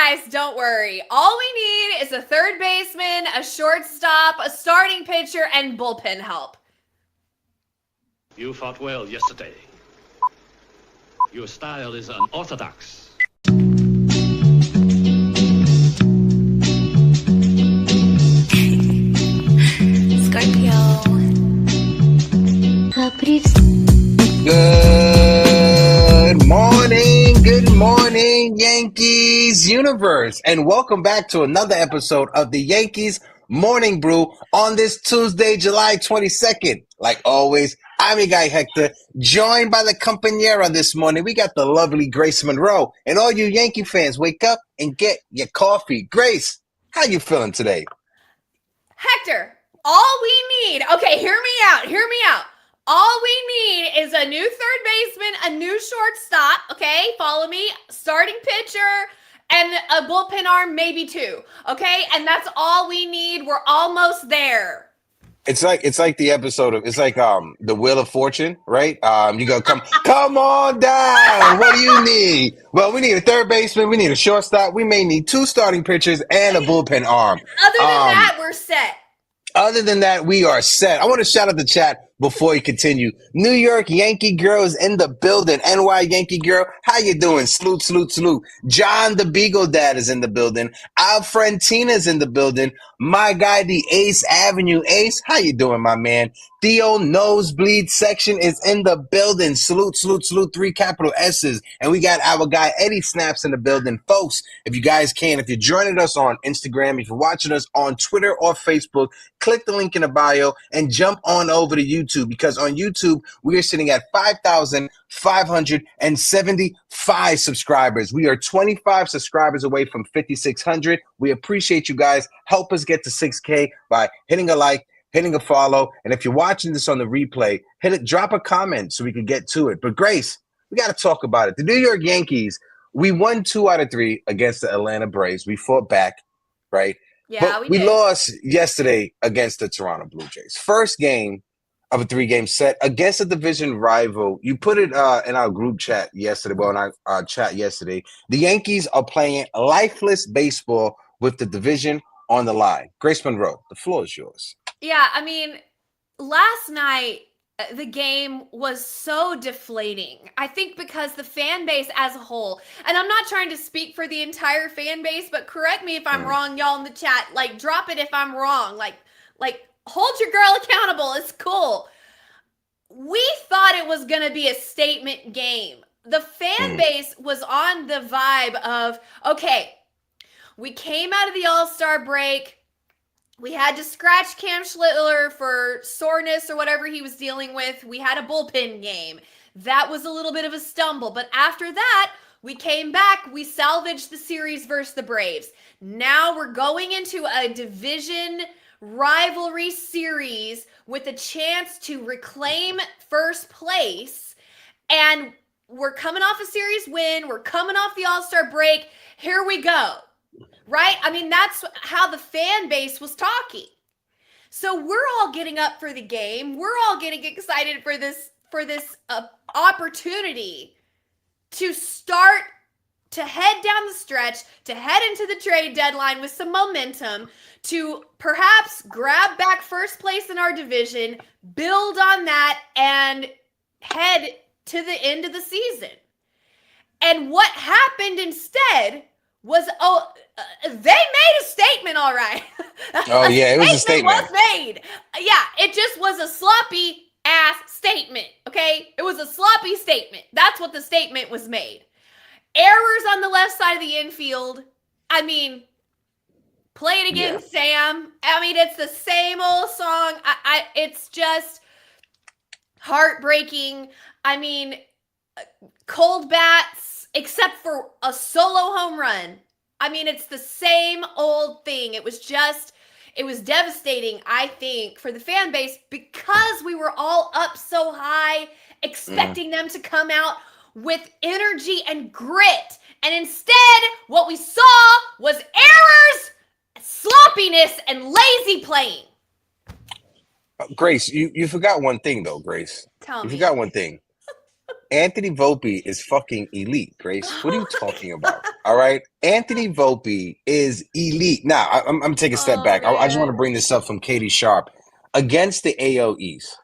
guys, don't worry. All we need is a third baseman, a shortstop, a starting pitcher, and bullpen help. You fought well yesterday. Your style is unorthodox. Scorpio. Good morning, Yankees universe, and welcome back to another episode of the Yankees Morning Brew on this Tuesday, July 22nd. Like always, I'm your guy Hector, joined by the compañera this morning. We got the lovely Grace Monroe, and all you Yankee fans, wake up and get your coffee. Grace, how you feeling today? Hector, all we need, okay, hear me out. All we need is a new third baseman, a new shortstop, okay? Follow me. Starting pitcher and a bullpen arm, maybe two, okay? And that's all we need. We're almost there. It's like the episode of the Wheel of Fortune, right? You go come on down. What do you need? Well, we need a third baseman, we need a shortstop, we may need two starting pitchers and a bullpen arm. Other than that, we're set. Other than that, we are set. I want to shout out the chat before you continue. New York Yankee girl is in the building. NY Yankee girl, how you doing? Salute, salute, salute. John the Beagle Dad is in the building. Our friend Tina's in the building. My guy, the Ace Avenue Ace, how you doing, my man? Theo Nosebleed Section is in the building. Salute, salute, salute, 3 capital S's. And we got our guy Eddie Snaps in the building. Folks, if you guys can, if you're joining us on Instagram, if you're watching us on Twitter or Facebook, click the link in the bio and jump on over to YouTube, because on YouTube, we are sitting at 5,575 subscribers. We are 25 subscribers away from 5,600. We appreciate you guys. Help us get to 6K by hitting a like, hitting a follow, and if you're watching this on the replay, drop a comment so we can get to it. But Grace, we got to talk about it. The New York Yankees, we won 2 out of 3 against the Atlanta Braves. We fought back, right? Yeah, but we did. Lost yesterday against the Toronto Blue Jays. First game of a 3-game set against a division rival. You put it in our group chat yesterday, in our chat yesterday. The Yankees are playing lifeless baseball with the division on the line. Grace Monroe, the floor is yours. Yeah, I mean, last night, the game was so deflating. I think because the fan base as a whole, and I'm not trying to speak for the entire fan base, but correct me if I'm wrong, y'all in the chat. Like, drop it if I'm wrong. Like, hold your girl accountable. It's cool. We thought it was going to be a statement game. The fan base was on the vibe of, okay, we came out of the All-Star break. We had to scratch Cam Schlittler for soreness or whatever he was dealing with. We had a bullpen game. That was a little bit of a stumble. But after that, we came back. We salvaged the series versus the Braves. Now we're going into a division rivalry series with a chance to reclaim first place. And we're coming off a series win. We're coming off the All-Star break. Here we go. Right? I mean, that's how the fan base was talking. So we're all getting up for the game. We're all getting excited for this opportunity to start to head down the stretch, to head into the trade deadline with some momentum, to perhaps grab back first place in our division, build on that, and head to the end of the season. And what happened instead was, they made a statement, all right. Oh, yeah, it was a statement. Was made. Yeah, it just was a sloppy ass statement, okay? It was a sloppy statement. That's what the statement was made. Errors on the left side of the infield. I mean, play it again, Sam. I mean, it's the same old song. It's just heartbreaking. I mean, cold bats, except for a solo home run. I mean, it's the same old thing. It was devastating, I think, for the fan base because we were all up so high, expecting them to come out with energy and grit. And instead, what we saw was errors, sloppiness, and lazy playing. Grace, you forgot one thing, though, Grace. Tell me. You forgot one thing. Anthony Volpe is fucking elite, Grace. What are you talking about? All right. Anthony Volpe is elite. Now, I'm taking a step Oh back. I just want to man. bring this up from Katie Sharp against the AL East,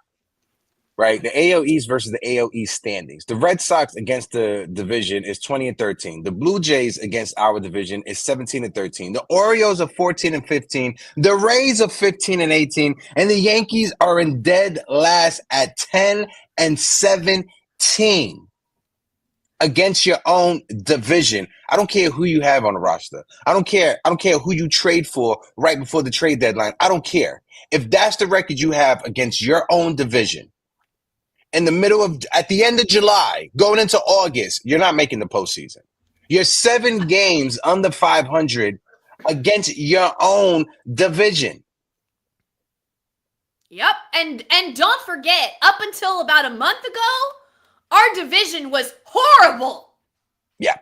right? The AL East versus the AL East standings. The Red Sox against the division is 20-13. The Blue Jays against our division is 17-13. The Orioles are 14-15. The Rays are 15-18. And the Yankees are in dead last at 10-17 against your own division. I don't care who you have on the roster. I don't care who you trade for right before the trade deadline. I don't care. If that's the record you have against your own division, at the end of July, going into August, you're not making the postseason. You're 7 games under 500 against your own division. Yep. And don't forget, up until about a month ago, our division was horrible. Yeah.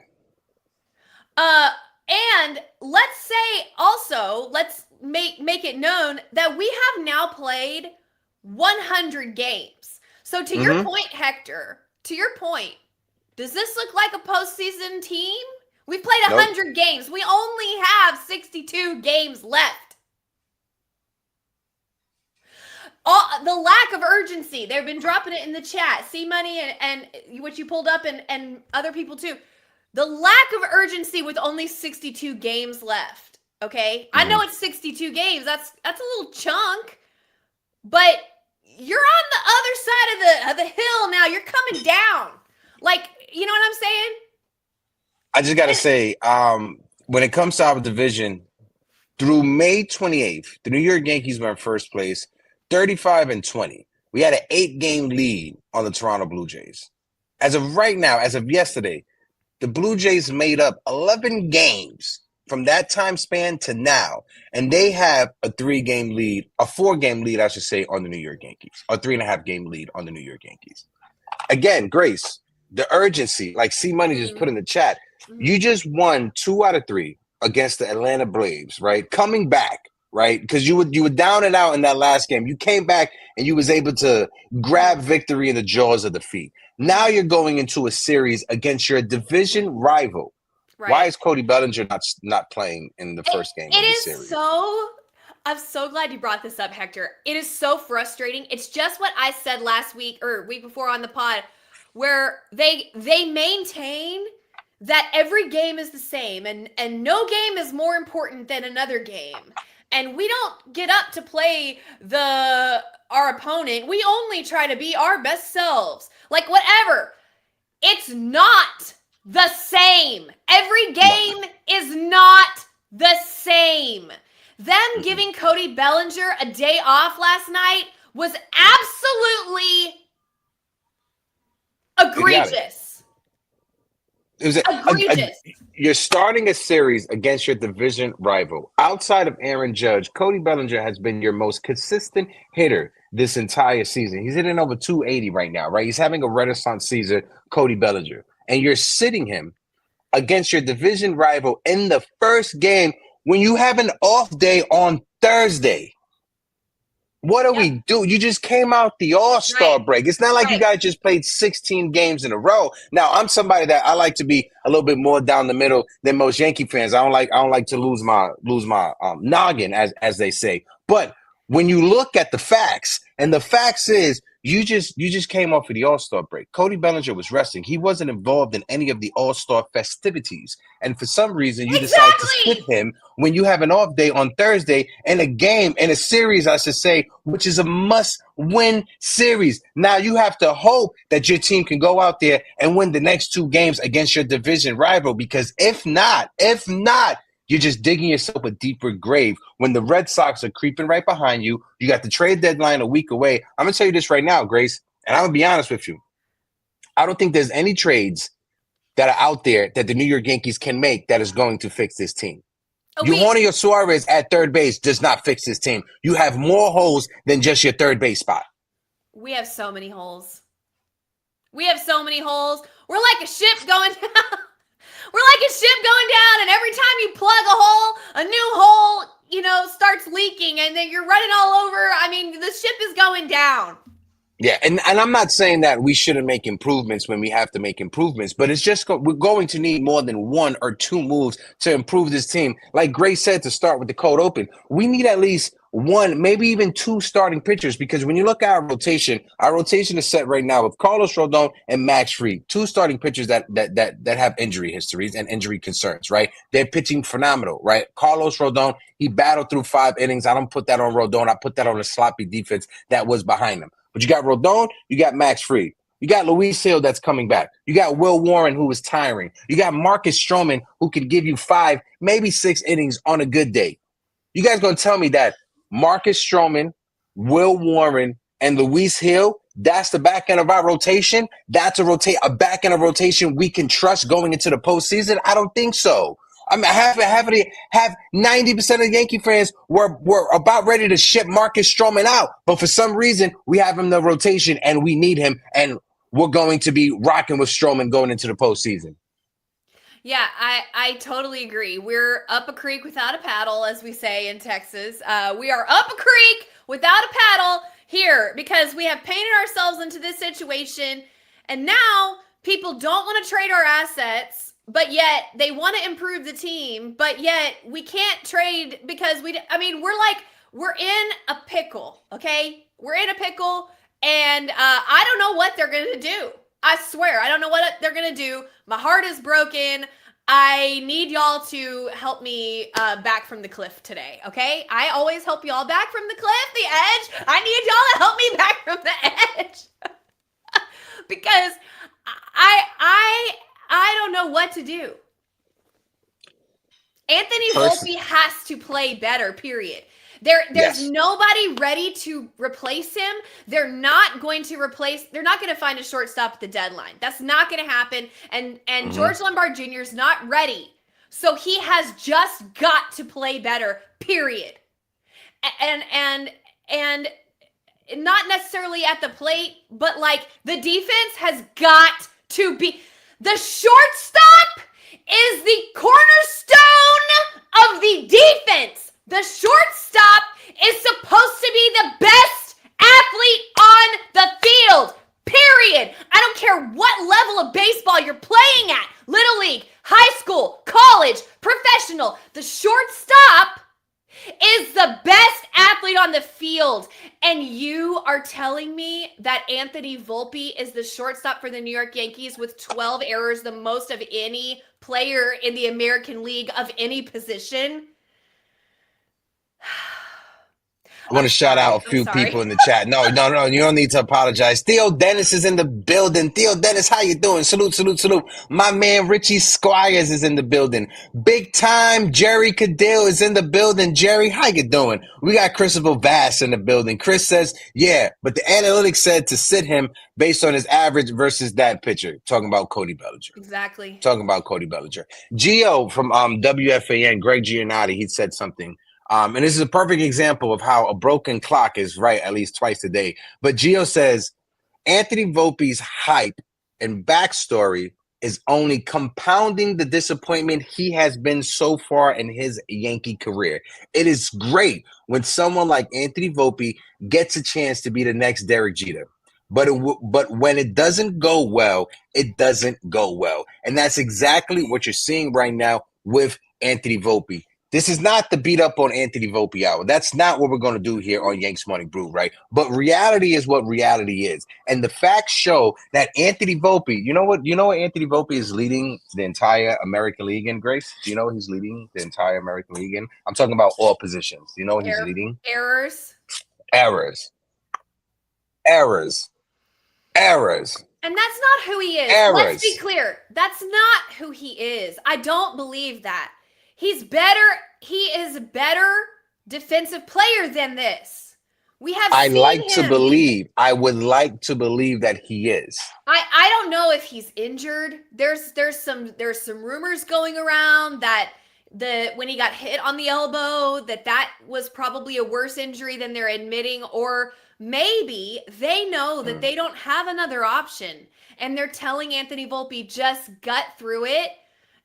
And let's say also, let's make it known that we have now played 100 games. So to your point, Hector, to your point, does this look like a postseason team? We've played 100 games. We only have 62 games left. The lack of urgency. They've been dropping it in the chat. See Money and what you pulled up and other people too. The lack of urgency with only 62 games left. Okay? I know it's 62 games. That's a little chunk. But you're on the other side of the hill now. You're coming down. Like, you know what I'm saying? I just got to say, when it comes to our division, through May 28th, the New York Yankees were in first place, 35-20. We had an 8-game lead on the Toronto Blue Jays. As of right now, as of yesterday, the Blue Jays made up 11 games from that time span to now, and they have a 4-game lead, I should say, on the New York Yankees, or 3.5-game lead on the New York Yankees. Again, Grace, the urgency, like C Money just put in the chat, you just won 2 out of 3 against the Atlanta Braves, right? Coming back, right? Because you were down and out in that last game. You came back and you was able to grab victory in the jaws of defeat. Now you're going into a series against your division rival. Right. Why is Cody Bellinger not playing in the first game of the series? I'm so glad you brought this up, Hector. It is so frustrating. It's just what I said last week or week before on the pod, where they maintain that every game is the same and no game is more important than another game. And we don't get up to play our opponent. We only try to be our best selves. Like, whatever. It's not the same. Every game is not the same. Them giving Cody Bellinger a day off last night was absolutely egregious. It was egregious. You're starting a series against your division rival. Outside of Aaron Judge, Cody Bellinger has been your most consistent hitter this entire season. He's hitting over 280 right now, right? He's having a renaissance season, Cody Bellinger. And you're sitting him against your division rival in the first game when you have an off day on Thursday. What do we do? You just came out the All-Star break. It's not like you guys just played 16 games in a row. Now, I'm somebody that I like to be a little bit more down the middle than most Yankee fans. I don't like to lose my noggin, as they say. But when you look at the facts, and the facts is you just came off of the All-Star break. Cody Bellinger was resting. He wasn't involved in any of the All-Star festivities. And for some reason, you decided to sit him when you have an off day on Thursday in a series, I should say, which is a must-win series. Now you have to hope that your team can go out there and win the next 2 games against your division rival, because if not, you're just digging yourself a deeper grave when the Red Sox are creeping right behind you. You got the trade deadline a week away. I'm going to tell you this right now, Grace, and I'm going to be honest with you. I don't think there's any trades that are out there that the New York Yankees can make that is going to fix this team. Eugenio Suarez at third base does not fix this team. You have more holes than just your third base spot. We have so many holes. We're like a ship going down. We're like a ship going down, and every time you plug a hole, a new hole, starts leaking, and then you're running all over. I mean, the ship is going down. Yeah, and I'm not saying that we shouldn't make improvements when we have to make improvements, but it's just we're going to need more than one or two moves to improve this team. Like Grace said to start with the cold open, we need at least one, maybe even two starting pitchers, because when you look at our rotation is set right now with Carlos Rodon and Max Fried, two starting pitchers that have injury histories and injury concerns, right? They're pitching phenomenal, right? Carlos Rodon, he battled through 5 innings. I don't put that on Rodon. I put that on the sloppy defense that was behind him. But you got Rodon, you got Max Fried. You got Luis Hill that's coming back. You got Will Warren, who is tiring. You got Marcus Stroman, who can give you 5, maybe 6 innings on a good day. You guys going to tell me that Marcus Stroman, Will Warren, and Luis Hill, that's the back end of our rotation? That's a back end of rotation we can trust going into the postseason? I don't think so. I mean, have 90% of Yankee fans were about ready to ship Marcus Stroman out, but for some reason we have him in the rotation and we need him, and we're going to be rocking with Stroman going into the postseason. Yeah, I totally agree. We're up a creek without a paddle, as we say in Texas. We are up a creek without a paddle here because we have painted ourselves into this situation, and now people don't want to trade our assets. But yet they want to improve the team, but yet we can't trade because we're in a pickle, okay? We're in a pickle, and I don't know what they're going to do. I swear, I don't know what they're going to do. My heart is broken. I need y'all to help me back from the cliff today, okay? I always help y'all back from the cliff, the edge. I need y'all to help me back from the edge. Because I don't know what to do. Anthony Volpe has to play better, period. There's nobody ready to replace him. They're not going to find a shortstop at the deadline. That's not going to happen. And George Lombard Jr. is not ready. So he has just got to play better, period. And not necessarily at the plate, but like the defense has got to be. The shortstop is the cornerstone of the defense. The shortstop is supposed to be the best athlete on the field, period. I don't care what level of baseball you're playing at, little league, high school, college, professional. The shortstop is the best athlete on the field. And you are telling me that Anthony Volpe is the shortstop for the New York Yankees with 12 errors, the most of any player in the American League of any position? I want to shout out a few people in the chat. No, you don't need to apologize. Theo Dennis is in the building. Theo Dennis, how you doing? Salute. My man Richie Squires is in the building. Big time Jerry Cadell is in the building. Jerry, how you doing? We got Christopher Vass in the building. Chris says, yeah, but the analytics said to sit him based on his average versus that pitcher. Talking about Cody Bellinger. Exactly. Talking about Cody Bellinger. Gio from WFAN, Greg Giannotti, he said something. And this is a perfect example of how a broken clock is right at least twice a day. But Gio says Anthony Volpe's hype and backstory is only compounding the disappointment he has been so far in his Yankee career. It is great when someone like Anthony Volpe gets a chance to be the next Derek Jeter. But when it doesn't go well, it doesn't go well. And that's exactly what you're seeing right now with Anthony Volpe. This is not the beat up on Anthony Volpe hour. That's not what we're going to do here on Yankees Morning Brew, right? But reality is what reality is. And the facts show that Anthony Volpe, you know what Anthony Volpe is leading the entire American League in, Grace? Do you know what he's leading the entire American League in? I'm talking about all positions. Do you know what he's leading? Errors. And that's not who he is. Let's be clear. That's not who he is. I don't believe that. He's better. He is a better defensive player than this. We have. I would like to believe that he is. I don't know if he's injured. There's some rumors going around that when he got hit on the elbow that was probably a worse injury than they're admitting, or maybe they know that they don't have another option and they're telling Anthony Volpe just gut through it.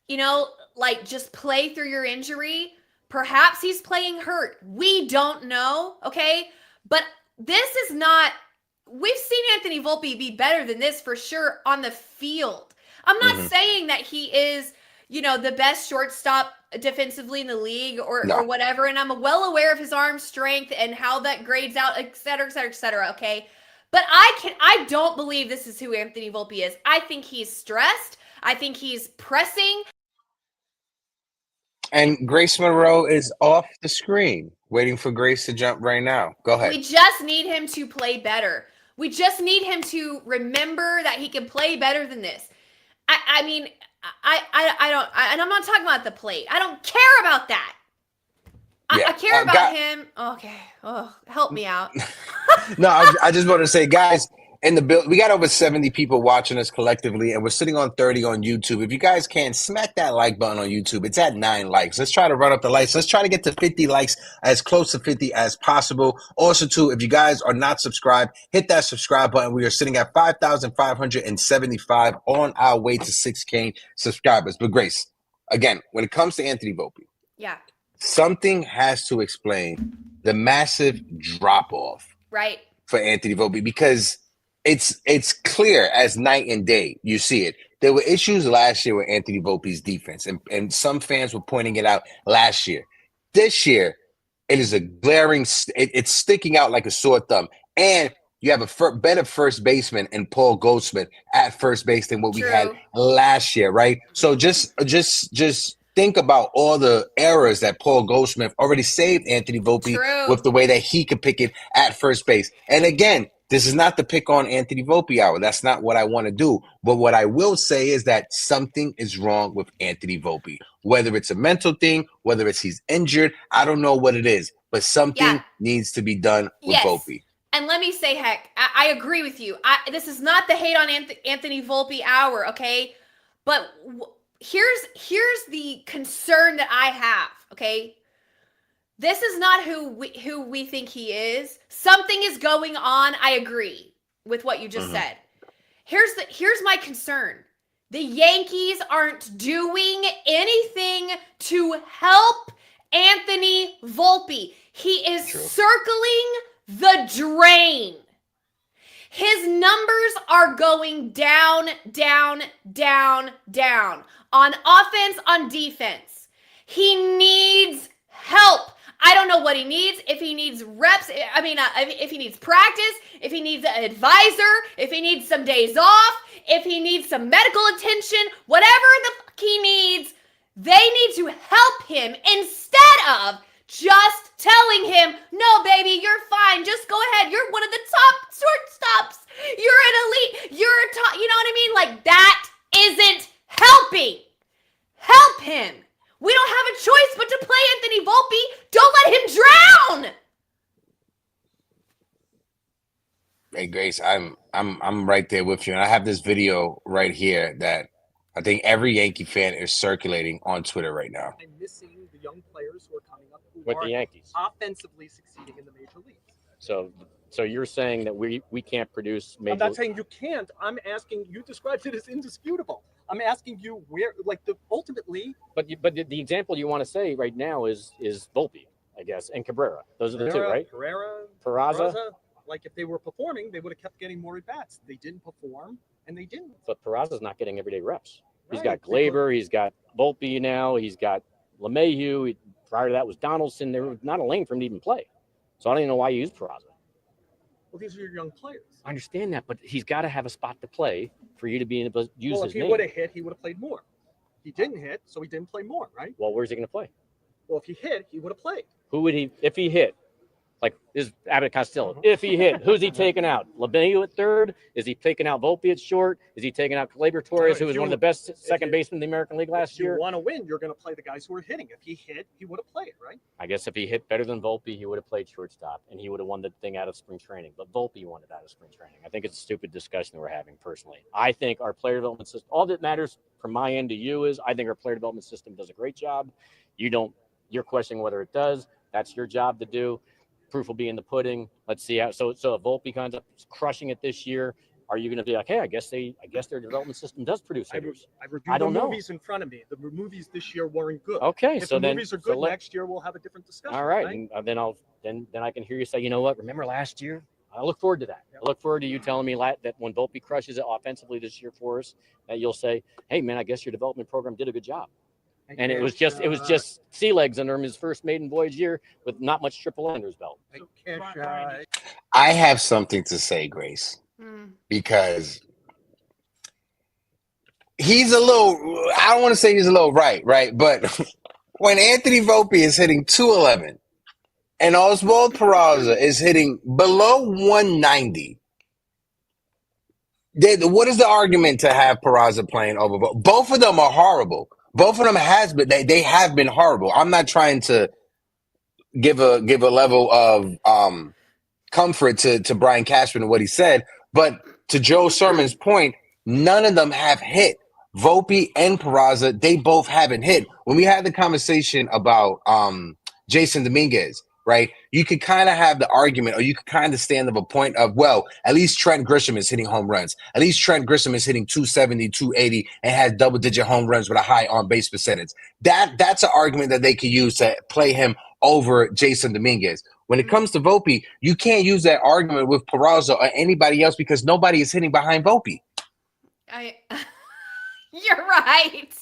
You know, like just play through your injury. Perhaps he's playing hurt. We don't know, okay? But this is not we've seen Anthony Volpe be better than this for sure on the field. I'm not saying that he is, the best shortstop defensively in the league or whatever. And I'm well aware of his arm strength and how that grades out, et cetera, et cetera, et cetera. Okay. But I don't believe this is who Anthony Volpe is. I think he's stressed. I think he's pressing. And Grace Monroe is off the screen, waiting for Grace to jump right now. Go ahead. We just need him to play better. We just need him to remember that he can play better than this. I mean, I don't, and I'm not talking about the plate. I don't care about that. I care about him. Okay. Oh, help me out. No, I just want to say, guys, in the build, we got over 70 people watching us collectively, and we're sitting on 30 on YouTube. If you guys can, smack that like button on YouTube. It's at 9 likes. Let's try to run up the likes. Let's try to get to 50 likes, as close to 50 as possible. Also, too, if you guys are not subscribed, hit that subscribe button. We are sitting at 5,575 on our way to 6K subscribers. But Grace, again, when it comes to Anthony Volpe, something has to explain the massive drop-off for Anthony Volpe, because it's clear as night and day. You see it. There were issues last year with Anthony Volpe's defense, and some fans were pointing it out last year. This year, it is a glaring – it's sticking out like a sore thumb. And you have a better first baseman in Paul Goldschmidt at first base than what we had last year, right? So just think about all the errors that Paul Goldschmidt already saved Anthony Volpe with the way that he could pick it at first base. And again, this is not the pick on Anthony Volpe hour. That's not what I want to do. But what I will say is that something is wrong with Anthony Volpe. Whether it's a mental thing, whether it's he's injured, I don't know what it is. But something needs to be done with Volpe. And let me say, Heck, I agree with you. This is not the hate on Anthony Volpe hour, okay? But here's the concern that I have, okay? This is not who we think he is. Something is going on. I agree with what you just said. Here's my concern. The Yankees aren't doing anything to help Anthony Volpe. He is circling the drain. His numbers are going down, down, down, down. On offense, on defense. He needs help. I don't know what he needs. If he needs reps, if he needs practice, if he needs an advisor, if he needs some days off, if he needs some medical attention, whatever the fuck he needs, they need to help him instead of just telling him, no, baby, you're fine. Just go ahead. You're one of the top shortstops. You're an elite. You're a top, you know what I mean? Like, that isn't helping. Help him. We don't have a choice but to play Anthony Volpe. Don't let him drown. Hey, Grace, I'm right there with you. And I have this video right here that I think every Yankee fan is circulating on Twitter right now. I'm missing the young players who are coming up who with are the Yankees offensively succeeding in the major leagues. So you're saying that we can't produce major. I'm not saying you can't. I'm asking, you described it as indisputable. I'm asking you where, like, ultimately. But the example you want to say right now is Volpe, I guess, and Cabrera. Those are the two, right? Peraza. Like, if they were performing, they would have kept getting more at bats. They didn't perform, and they didn't. But Peraza's not getting everyday reps. He's got Glaber. He's got Volpe now. He's got LeMahieu. Prior to that was Donaldson. There was not a lane for him to even play. So I don't even know why you use Peraza. Well, these are your young players. I understand that, but he's got to have a spot to play for you to be able to use his name. If he would have hit, he would have played more. He didn't hit, so he didn't play more, right? Well, where's he going to play? Well, if he hit, he would have played. Who would he, if he hit? Like, is Abbott Costello. If he hit, who's he taking out? LeMahieu at third? Is he taking out Volpe at short? Is he taking out Glaber Torres, who was one of the best second basemen in the American League last year? If you want to win, you're going to play the guys who are hitting. If he hit, he would have played, right? I guess if he hit better than Volpe, he would have played shortstop, and he would have won the thing out of spring training. But Volpe won it out of spring training. I think it's a stupid discussion that we're having personally. I think our player development system, all that matters from my end to you is I think our player development system does a great job. You're questioning whether it does. That's your job to do. Proof will be in the pudding. Let's see how. So if Volpe comes up crushing it this year, are you going to be like, hey, I guess their development system does produce hitters? I reviewed the movies in front of me. The movies this year weren't good. Okay, if so the then movies are good next year, we'll have a different discussion. All right, and then I can hear you say, you know what? Remember last year I look forward to that. I look forward to you telling me that when Volpe crushes it offensively this year for us, that you'll say, "Hey, man, I guess your development program did a good job." And it was just sea legs under him his first maiden voyage year with not much triple under his belt. I have something to say, Grace, because he's a little, I don't want to say he's a little right, but when Anthony Volpe is hitting 211 and Oswald Peraza is hitting below 190, what is the argument to have Peraza playing over? Both of them are horrible. Both of them they have been horrible. I'm not trying to give a level of comfort to Brian Cashman and what he said, but to Joe Sermon's point, none of them have hit. Volpe and Peraza, they both haven't hit. When we had the conversation about Jason Dominguez, right? You could kind of have the argument, or you could kind of stand up a point of, well, at least Trent Grisham is hitting home runs. At least Trent Grisham is hitting 270, 280, and has double-digit home runs with a high on-base percentage. That's an argument that they could use to play him over Jason Dominguez. When it comes to Volpe, you can't use that argument with Peraza or anybody else because nobody is hitting behind Volpe. You're right.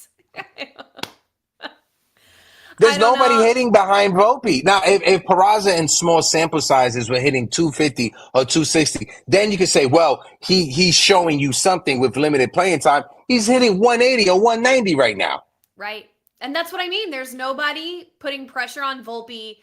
There's nobody hitting behind Volpe. Now, if Peraza in small sample sizes were hitting 250 or 260, then you could say, well, he's showing you something with limited playing time. He's hitting 180 or 190 right now. Right. And that's what I mean. There's nobody putting pressure on Volpe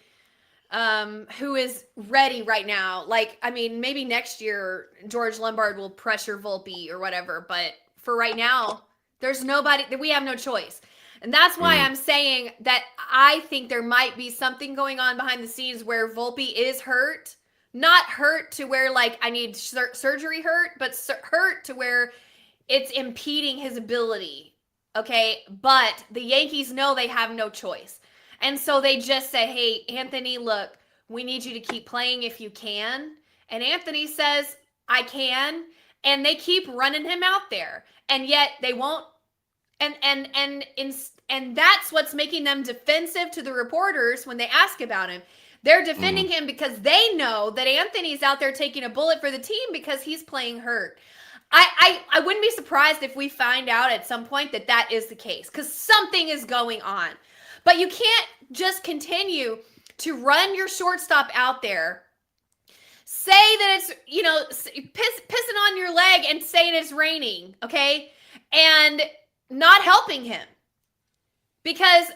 who is ready right now. Like, I mean, maybe next year George Lombard will pressure Volpe or whatever, but for right now, there's nobody. We have no choice. And that's why I'm saying that I think there might be something going on behind the scenes where Volpe is hurt. Not hurt to where, like, I need surgery hurt, but hurt to where it's impeding his ability. Okay? But the Yankees know they have no choice. And so they just say, hey, Anthony, look, we need you to keep playing if you can. And Anthony says, I can. And they keep running him out there. And yet they won't. And that's what's making them defensive to the reporters when they ask about him. They're defending him because they know that Anthony's out there taking a bullet for the team because he's playing hurt. I wouldn't be surprised if we find out at some point that is the case because something is going on. But you can't just continue to run your shortstop out there, say that it's, pissing on your leg and saying it's raining, okay? And not helping him because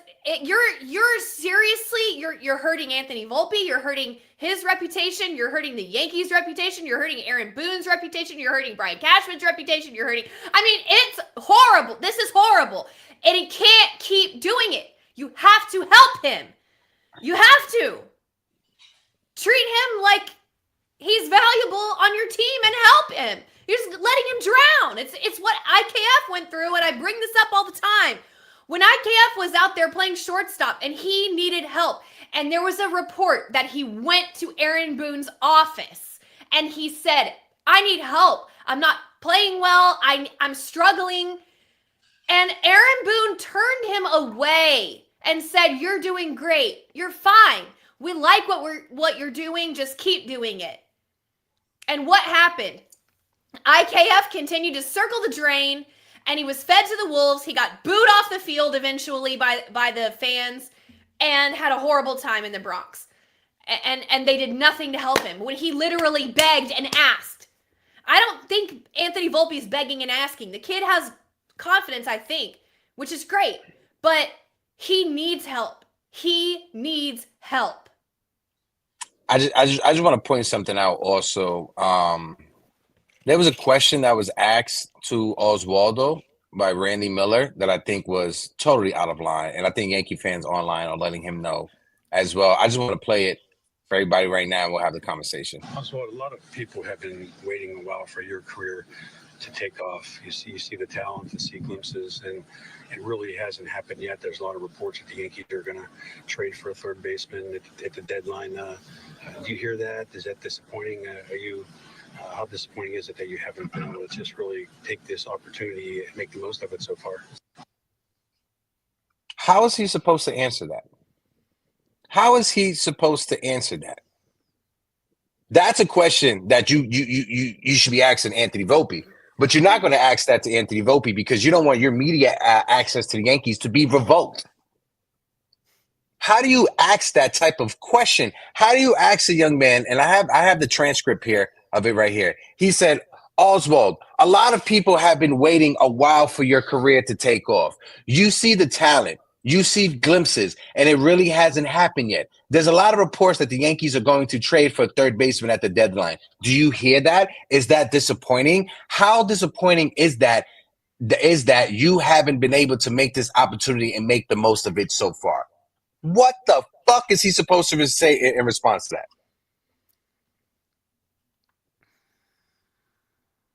you're seriously hurting Anthony Volpe. You're hurting his reputation. You're hurting the Yankees' reputation. You're hurting Aaron Boone's reputation. You're hurting Brian Cashman's reputation. It's horrible. This is horrible. And he can't keep doing it. You have to help him. You have to treat him like he's valuable on your team and help him. You're just letting him drown. It's what IKF went through, and I bring this up all the time. When IKF was out there playing shortstop and he needed help, and there was a report that he went to Aaron Boone's office, and he said, I need help. I'm not playing well. I'm struggling. And Aaron Boone turned him away and said, you're doing great. You're fine. We like what you're doing. Just keep doing it. And what happened? IKF continued to circle the drain, and he was fed to the wolves. He got booed off the field eventually by the fans and had a horrible time in the Bronx. And they did nothing to help him when he literally begged and asked. I don't think Anthony Volpe's begging and asking. The kid has confidence, I think, which is great. But he needs help. He needs help. I just want to point something out also. There was a question that was asked to Oswaldo by Randy Miller that I think was totally out of line. And I think Yankee fans online are letting him know as well. I just want to play it for everybody right now, and we'll have the conversation. Oswald, a lot of people have been waiting a while for your career to take off. You see the talent, you see glimpses, and it really hasn't happened yet. There's a lot of reports that the Yankees are going to trade for a third baseman at the deadline. Do you hear that? Is that disappointing? How disappointing is it that you haven't been able to just really take this opportunity and make the most of it so far? How is he supposed to answer that? How is he supposed to answer that? That's a question that you should be asking Anthony Volpe. But you're not going to ask that to Anthony Volpe because you don't want your media access to the Yankees to be revoked. How do you ask that type of question? How do you ask a young man? And I have the transcript here of it right here. He said, Oswald, a lot of people have been waiting a while for your career to take off. You see the talent. You see glimpses, and it really hasn't happened yet. There's a lot of reports that the Yankees are going to trade for a third baseman at the deadline. Do you hear that? Is that disappointing? How disappointing is that you haven't been able to make this opportunity and make the most of it so far? What the fuck is he supposed to say in response to that?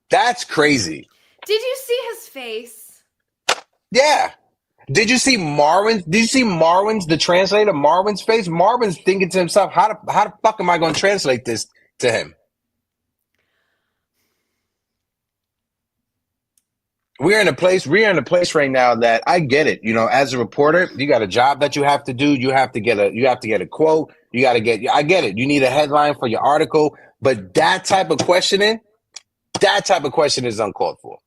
That's crazy. Did you see his face? Yeah. Did you see Marwin's? Did you see Marwin's, the translator, Marwin's face? Marwin's thinking to himself, how the fuck am I going to translate this to him? We're in a place right now that I get it. You know, as a reporter, you got a job that you have to do. You have to get a quote. I get it. You need a headline for your article, but that type of question is uncalled for.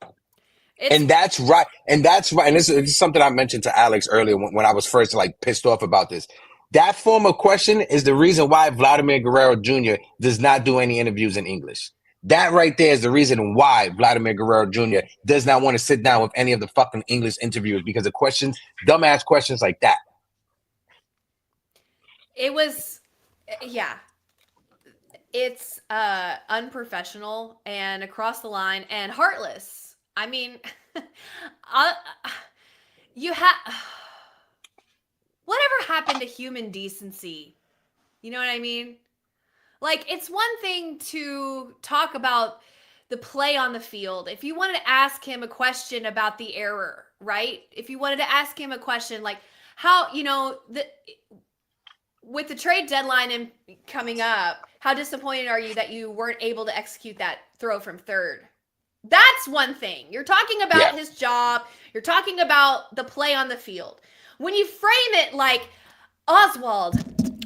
And that's right. And this is something I mentioned to Alex earlier when I was first pissed off about this. That form of question is the reason why Vladimir Guerrero Jr. does not do any interviews in English. That right there is the reason why Vladimir Guerrero Jr. does not want to sit down with any of the fucking English interviewers because of dumbass questions like that. It was, yeah. It's unprofessional and across the line and heartless. I mean, whatever happened to human decency? You know what I mean? It's one thing to talk about the play on the field. If you wanted to ask him a question about the error, right? If you wanted to ask him a question like how, with the trade deadline coming up, how disappointed are you that you weren't able to execute that throw from third? That's one thing. You're talking about his job. You're talking about the play on the field. When you frame it like, Oswald,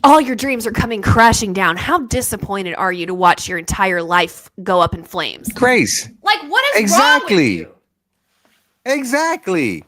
all your dreams are coming crashing down. How disappointed are you to watch your entire life go up in flames? Grace. What is wrong with you? Exactly.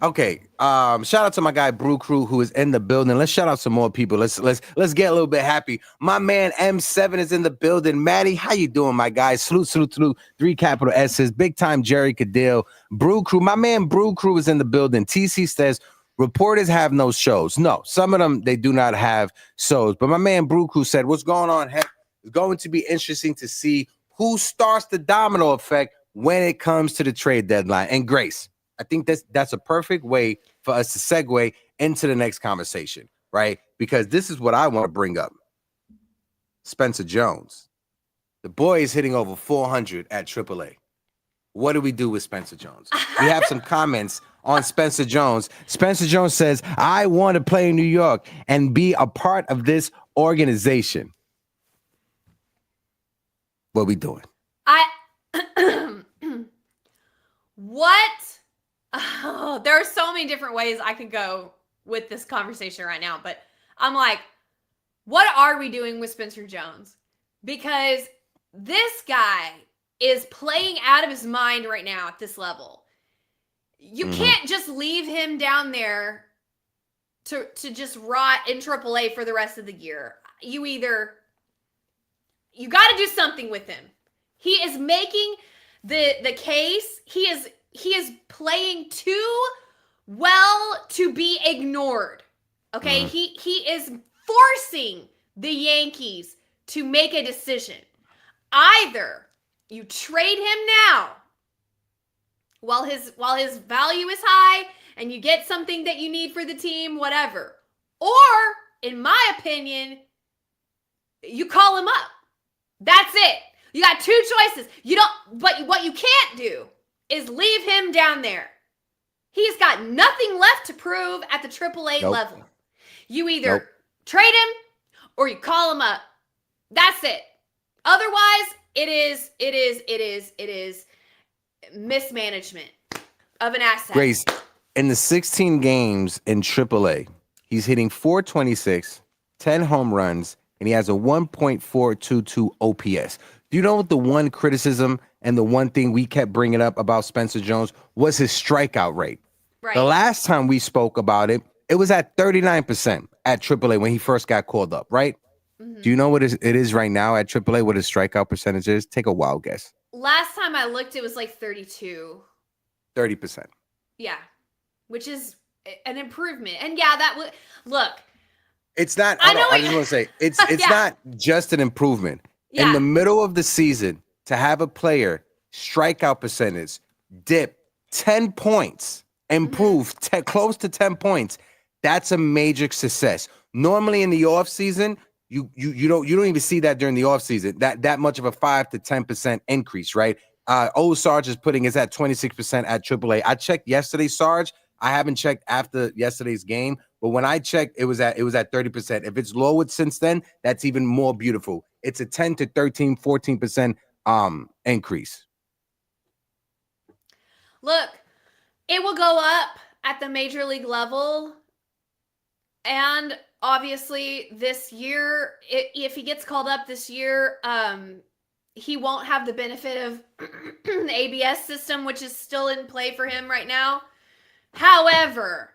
Okay. Shout out to my guy Brew Crew who is in the building. Let's shout out some more people. Let's get a little bit happy. My man M7 is in the building. Maddie, how you doing, my guy? Salute. 3 capital S's. Big time Jerry Cadell. Brew Crew. My man Brew Crew is in the building. TC says reporters have no shows. No, some of them they do not have shows. But my man Brew Crew said, "What's going on? Heck, it's going to be interesting to see who starts the domino effect when it comes to the trade deadline." And Grace, I think that's a perfect way for us to segue into the next conversation, right? Because this is what I want to bring up. Spencer Jones. The boy is hitting over 400 at AAA. What do we do with Spencer Jones? We have some comments on Spencer Jones. Spencer Jones says, I want to play in New York and be a part of this organization. What we doing? What? Oh, there are so many different ways I could go with this conversation right now, but I'm like, what are we doing with Spencer Jones? Because this guy is playing out of his mind right now at this level. You can't just leave him down there to just rot in AAA for the rest of the year. You got to do something with him. He is making the case. He is playing too well to be ignored. Okay? He is forcing the Yankees to make a decision. Either you trade him now while his value is high and you get something that you need for the team, whatever. Or, in my opinion, you call him up. That's it. You got two choices. But what you can't do is leave him down there. He's got nothing left to prove at the AAA level. You either trade him or you call him up. That's it. Otherwise, it is mismanagement of an asset. Grace, in the 16 games in AAA, he's hitting .426, 10 home runs, and he has a 1.422 OPS. Do you know what the one criticism and the one thing we kept bringing up about Spencer Jones was his strikeout rate? Right. The last time we spoke about it, it was at 39% at AAA when he first got called up, right? Mhm. Do you know what it is right now at AAA, what his strikeout percentage is? Take a wild guess. Last time I looked, it was like 32. 30%. Yeah, which is an improvement. And yeah, that would look. It's not. I know I it- just want to say it's Yeah. not just an improvement. Yeah. In the middle of the season, to have a player strikeout percentage dip 10 points, improve close to 10 points, that's a major success. Normally in the offseason, you don't even see that during the offseason, that much of a 5 to 10% increase, right? Old Sarge is putting is at 26% at AAA. I checked yesterday, Sarge. I haven't checked after yesterday's game, but when I checked, it was at 30%. If it's lowered since then, that's even more beautiful. It's a 10 to 13, 14% increase. Look, it will go up at the major league level. And obviously this year, if he gets called up this year, he won't have the benefit of the ABS system, which is still in play for him right now. However,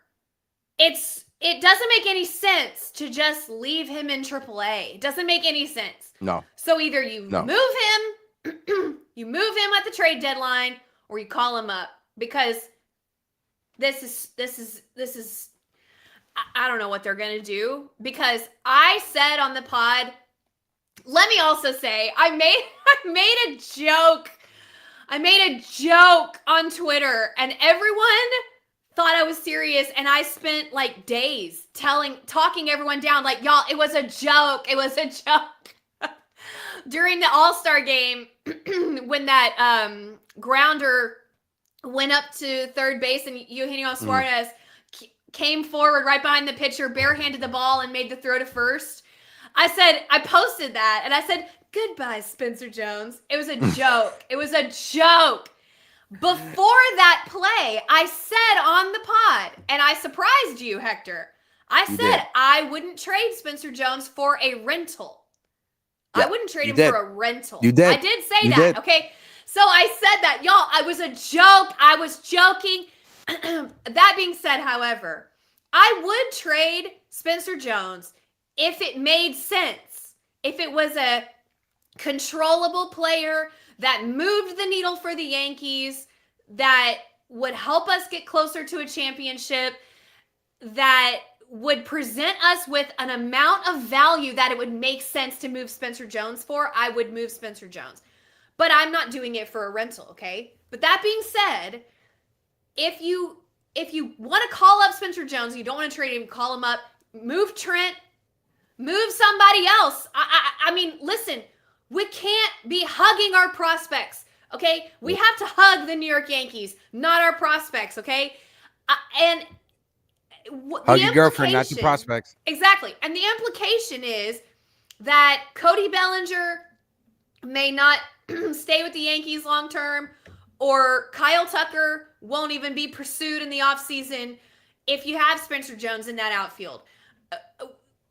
it doesn't make any sense to just leave him in AAA. It doesn't make any sense. No. So either you move him, you move him at the trade deadline, or you call him up, because this is I don't know what they're gonna do, because I said on the pod. Let me also say I made a joke. I made a joke on Twitter, and everyone thought I was serious, and I spent like days talking everyone down, like, y'all, it was a joke. It was a joke. During the All-Star game, when that grounder went up to third base and Eugenio Suarez came forward right behind the pitcher, barehanded the ball, and made the throw to first. I posted that, and I said, goodbye, Spencer Jones. It was a joke. It was a joke. Before that play, I said on the pod, and I surprised you, Hector. I said I wouldn't trade Spencer Jones for a rental. I wouldn't trade him for a rental. You did. I did say that, okay? So I said that. Y'all, I was a joke. I was joking. That being said, however, I would trade Spencer Jones if it made sense. If it was a controllable player that moved the needle for the Yankees, that would help us get closer to a championship, that would present us with an amount of value that it would make sense to move Spencer Jones for, I would move Spencer Jones. But I'm not doing it for a rental, okay? But that being said, if you want to call up Spencer Jones, you don't want to trade him, call him up, move Trent, move somebody else. I mean, listen, we can't be hugging our prospects, okay? We have to hug the New York Yankees, not our prospects, okay? Hug your girlfriend, not your prospects. Exactly. And the implication is that Cody Bellinger may not stay with the Yankees long term, or Kyle Tucker won't even be pursued in the offseason if you have Spencer Jones in that outfield.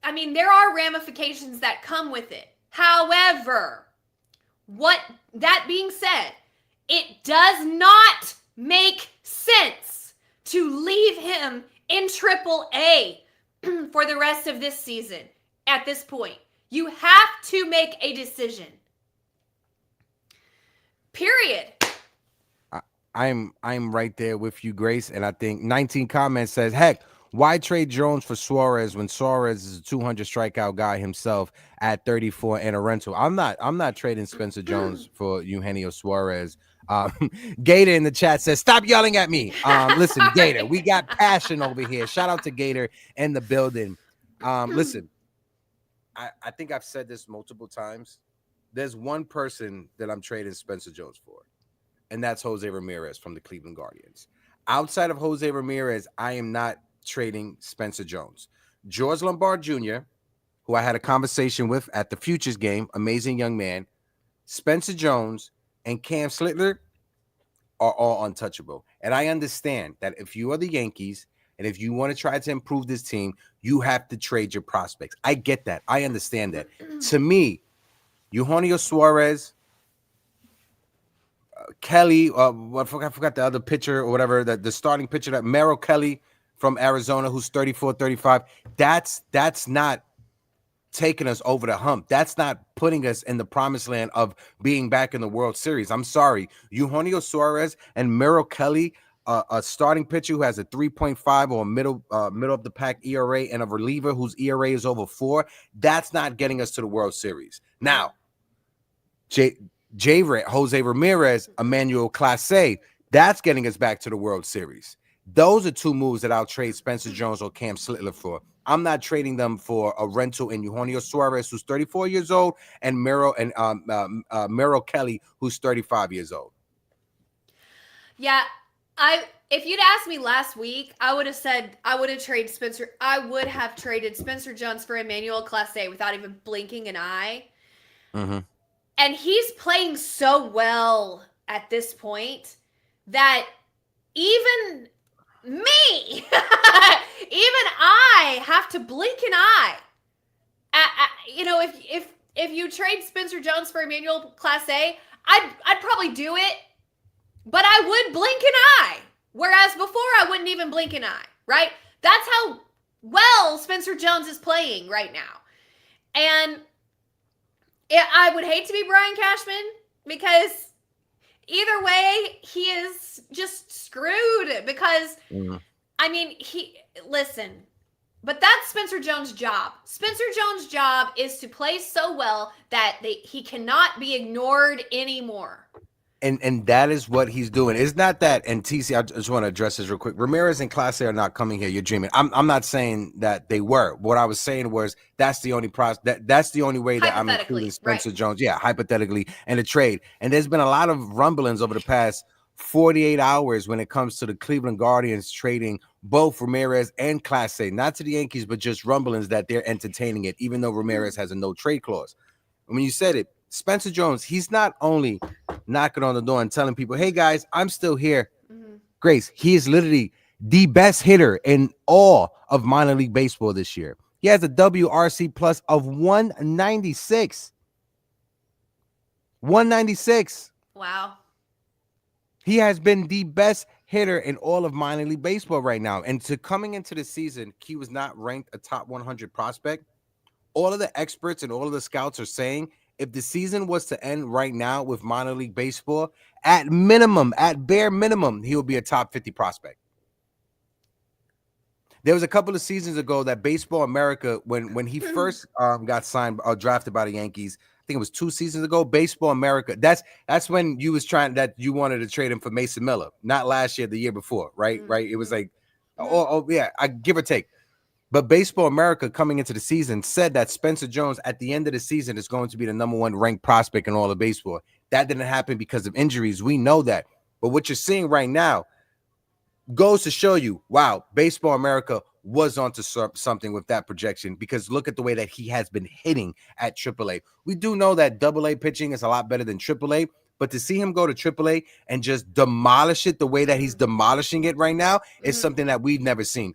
I mean, there are ramifications that come with it. However, that being said, it does not make sense to leave him in AAA for the rest of this season. At this point, you have to make a decision. Period. I'm right there with you, Grace, and I think 19 comments says, heck, why trade Jones for Suarez when Suarez is a 200 strikeout guy himself at 34 and a rental? I'm not trading Spencer Jones for Eugenio Suarez. Gator in the chat says, stop yelling at me. Listen, Gator, we got passion over here. Shout out to Gator in the building. Listen, I think I've said this multiple times. There's one person that I'm trading Spencer Jones for, and that's Jose Ramirez from the Cleveland Guardians. Outside of Jose Ramirez, I am not trading Spencer Jones. George Lombard Jr., who I had a conversation with at the Futures game, amazing young man, Spencer Jones, and Cam Slittler are all untouchable. And I understand that if you are the Yankees, And if you want to try to improve this team, you have to trade your prospects. I get that. I understand that. To me, Eugenio Suarez, Kelly, I forgot the other pitcher or whatever, the starting pitcher, that Merrill Kelly from Arizona, who's 34, 35. That's not taking us over the hump. That's not putting us in the promised land of being back in the World Series. I'm sorry. Eugenio Suarez and Merrill Kelly, a starting pitcher who has a 3.5 or middle of the pack ERA, and a reliever whose ERA is over 4, that's not getting us to the World Series. Now, Jose Ramirez, Emmanuel Clase, that's getting us back to the World Series. Those are 2 moves that I'll trade Spencer Jones or Cam Slittler for. I'm not trading them for a rental in Eugenio Suarez, who's 34 years old, and Merrill Kelly, who's 35 years old. Yeah, if you'd asked me last week, I would have said I would have traded Spencer Jones for Emmanuel Clase without even blinking an eye. Mm-hmm. And he's playing so well at this point that even me, even I have to blink an eye. If you trade Spencer Jones for Emmanuel Clase, I'd probably do it, but I would blink an eye. Whereas before I wouldn't even blink an eye, right? That's how well Spencer Jones is playing right now. And I would hate to be Brian Cashman, because either way, he is just screwed. Because, I mean, but that's Spencer Jones' job. Spencer Jones' job is to play so well that he cannot be ignored anymore. And that is what he's doing. It's not that, and TC, I just want to address this real quick. Ramirez and Clase are not coming here. You're dreaming. I'm not saying that they were. What I was saying was that's the only that's the only way that I'm including Spencer Jones. Yeah, hypothetically, and a trade. And there's been a lot of rumblings over the past 48 hours when it comes to the Cleveland Guardians trading both Ramirez and Clase, not to the Yankees, but just rumblings that they're entertaining it, even though Ramirez has a no trade clause. When you said it, Spencer Jones, he's not only knocking on the door and telling people, hey guys, I'm still here. Grace, he is literally the best hitter in all of minor league baseball this year. He has a WRC plus of 196. 196. Wow. He has been the best hitter in all of minor league baseball right now. And coming into the season, he was not ranked a top 100 prospect. All of the experts and all of the scouts are saying if the season was to end right now with minor league baseball, at bare minimum, he will be a top 50 prospect. There was a couple of seasons ago that Baseball America, when he first got signed or drafted by the Yankees, I think it was 2 seasons ago, Baseball America, that's when you wanted to trade him for Mason Miller, not last year, the year before, right? Right. It was like, yeah, I give or take. But Baseball America coming into the season said that Spencer Jones at the end of the season is going to be the #1 ranked prospect in all of baseball. That didn't happen because of injuries. We know that. But what you're seeing right now goes to show you, wow, Baseball America was onto something with that projection, because look at the way that he has been hitting at AAA. We do know that AA pitching is a lot better than AAA, but to see him go to AAA and just demolish it the way that he's demolishing it right now is something that we've never seen.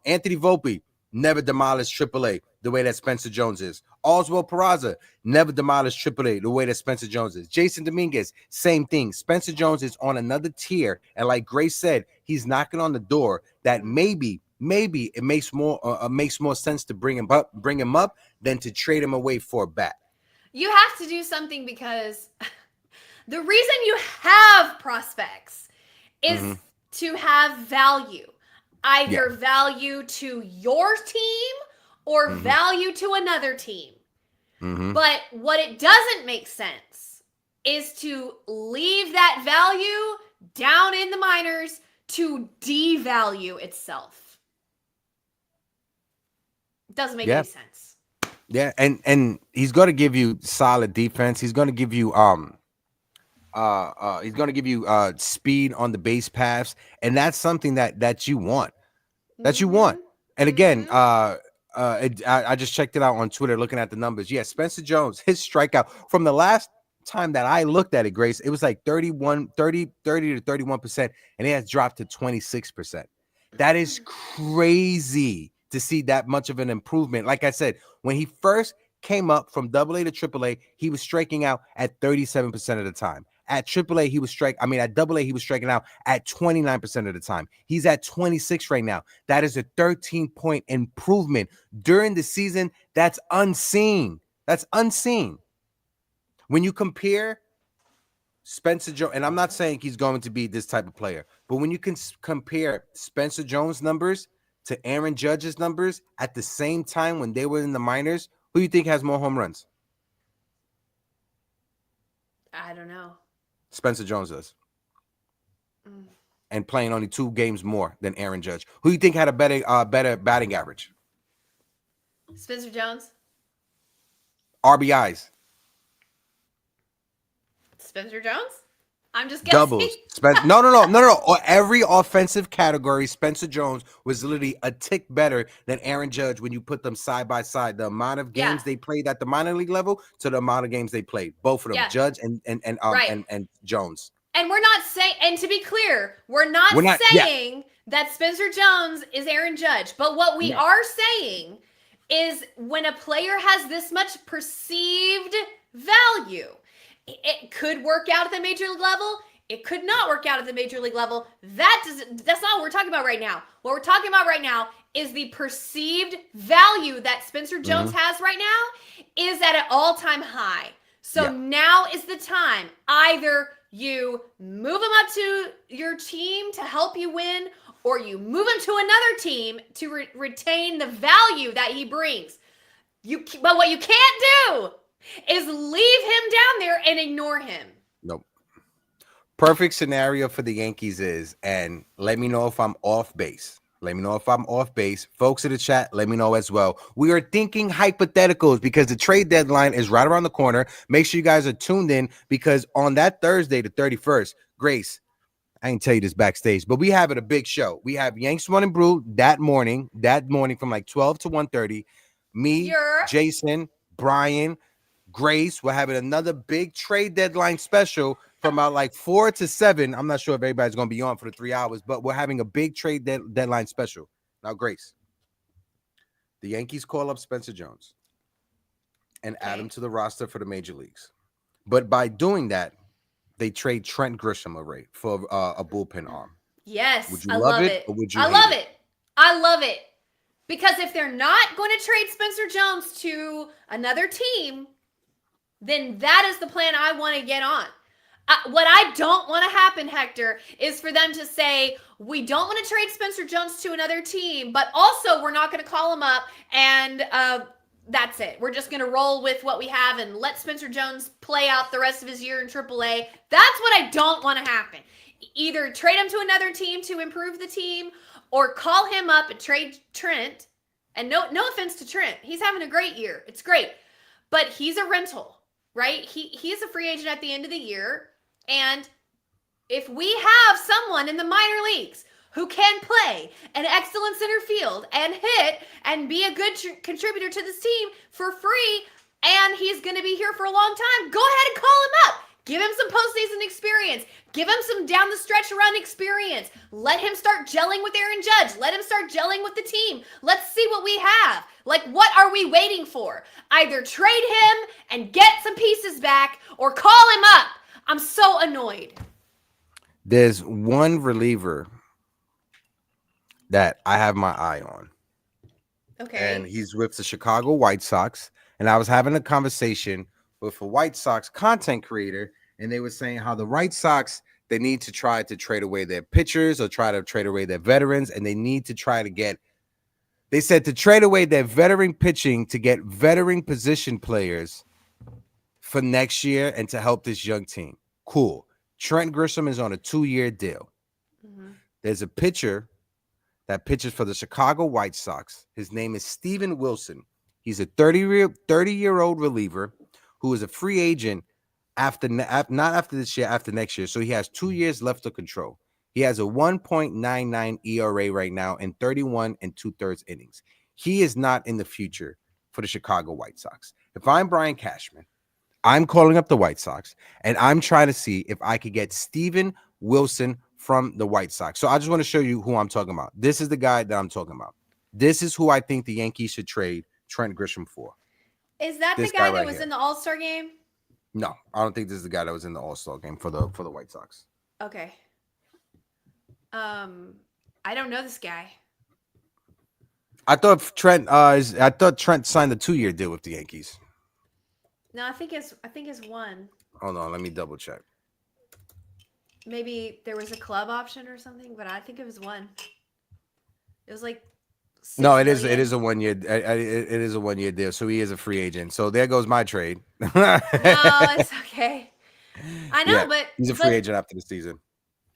Anthony Volpe never demolished AAA the way that Spencer Jones is. Oswald Peraza never demolished AAA the way that Spencer Jones is. Jason Dominguez, same thing. Spencer Jones is on another tier, and like Grace said, he's knocking on the door that maybe it makes more sense to bring him up than to trade him away for a bat. You have to do something, because the reason you have prospects is to have value. Either value to your team or value to another team. But what it doesn't make sense is to leave that value down in the minors to devalue itself. Doesn't make any sense. Yeah, and he's going to give you solid defense. He's going to give you speed on the base paths, and that's something that you want. And again, I just checked it out on Twitter, looking at the numbers. Yeah, Spencer Jones, his strikeout from the last time that I looked at it, Grace, it was like 30 to 31%, and it has dropped to 26%. That is crazy to see that much of an improvement. Like I said, when he first came up from AA to AAA, he was striking out at 37% of the time. At AAA, he was at AA, he was striking out at 29% of the time. He's at 26 right now. That is a 13-point improvement during the season. That's unseen. That's unseen. When you compare Spencer Jones, and I'm not saying he's going to be this type of player, but when you can compare Spencer Jones' numbers to Aaron Judge's numbers at the same time when they were in the minors, who do you think has more home runs? I don't know. Spencer Jones does. And playing only 2 games more than Aaron Judge. Who do you think had a better batting average? Spencer Jones? RBIs. Spencer Jones? I'm just guessing. Doubles. No. Every offensive category, Spencer Jones was literally a tick better than Aaron Judge when you put them side by side. The amount of games they played at the minor league level to the amount of games they played. Both of them, Judge and Jones. And we're not saying, and to be clear, we're not saying that Spencer Jones is Aaron Judge. But what we are saying is when a player has this much perceived value, it could work out at the major league level. It could not work out at the major league level. That's not what we're talking about right now. What we're talking about right now is the perceived value that Spencer Jones has right now is at an all-time high. So now is the time. Either you move him up to your team to help you win, or you move him to another team to retain the value that he brings. But what you can't do is leave him down there and ignore him. Nope. Perfect scenario for the Yankees is, and let me know if I'm off base. Folks in the chat, let me know as well. We are thinking hypotheticals because the trade deadline is right around the corner. Make sure you guys are tuned in because on that Thursday, the 31st, Grace, I didn't tell you this backstage, but we have it a big show. We have Yankees Morning Brew that morning from like 12 to 1:30. Me, Jason, Brian, Grace, we're having another big trade deadline special from about like 4 to 7. I'm not sure if everybody's going to be on for the 3 hours, but we're having a big trade deadline special. Now, Grace, the Yankees call up Spencer Jones and add him to the roster for the major leagues. But by doing that, they trade Trent Grisham for a bullpen arm. Yes, would you love it? Or would you I love it. I love it. Because if they're not going to trade Spencer Jones to another team, then that is the plan I want to get on. What I don't want to happen, Hector, is for them to say, we don't want to trade Spencer Jones to another team, but also we're not going to call him up and that's it. We're just going to roll with what we have and let Spencer Jones play out the rest of his year in AAA. That's what I don't want to happen. Either trade him to another team to improve the team or call him up and trade Trent. And no offense to Trent. He's having a great year. It's great. But he's a rental. Right? He's a free agent at the end of the year. And if we have someone in the minor leagues who can play an excellent center field and hit and be a good contributor to this team for free, and he's going to be here for a long time, go ahead and call him up. Give him some postseason experience. Give him some down the stretch run experience. Let him start gelling with Aaron Judge. Let him start gelling with the team. Let's see what we have. Like, what are we waiting for? Either trade him and get some pieces back or call him up. I'm so annoyed. There's one reliever that I have my eye on. Okay. And he's with the Chicago White Sox. And I was having a conversation with a White Sox content creator, and they were saying how the White Sox, they need to try to trade away their pitchers or try to trade away their veterans, and they need to try to get, they said to trade away their veteran pitching to get veteran position players for next year and to help this young team. Cool. Trent Grisham is on a 2-year deal. There's a pitcher that pitches for the Chicago White Sox. His name is Steven Wilson. He's a 30-year-old reliever who is a free agent not after this year, after next year. So he has 2 years left to control. He has a 1.99 ERA right now in 31 2/3 innings. He is not in the future for the Chicago White Sox. If I'm Brian Cashman, I'm calling up the White Sox, and I'm trying to see if I could get Steven Wilson from the White Sox. So I just want to show you who I'm talking about. This is the guy that I'm talking about. This is who I think the Yankees should trade Trent Grisham for. Is that This the guy guy that right was here. in the All-Star game? No, I don't think this is the guy that was in the All-Star game for the White Sox. Okay. I don't know this guy. I thought Trent signed a 2-year deal with the Yankees. No, I think it's one. Hold on, let me double check. Maybe there was a club option or something, but I think it was one. It was like No, $6 it is million. a 1 year. It is a 1 year deal. So he is a free agent. So there goes my trade. No, it's okay. I know, Yeah, but he's a free agent after the season.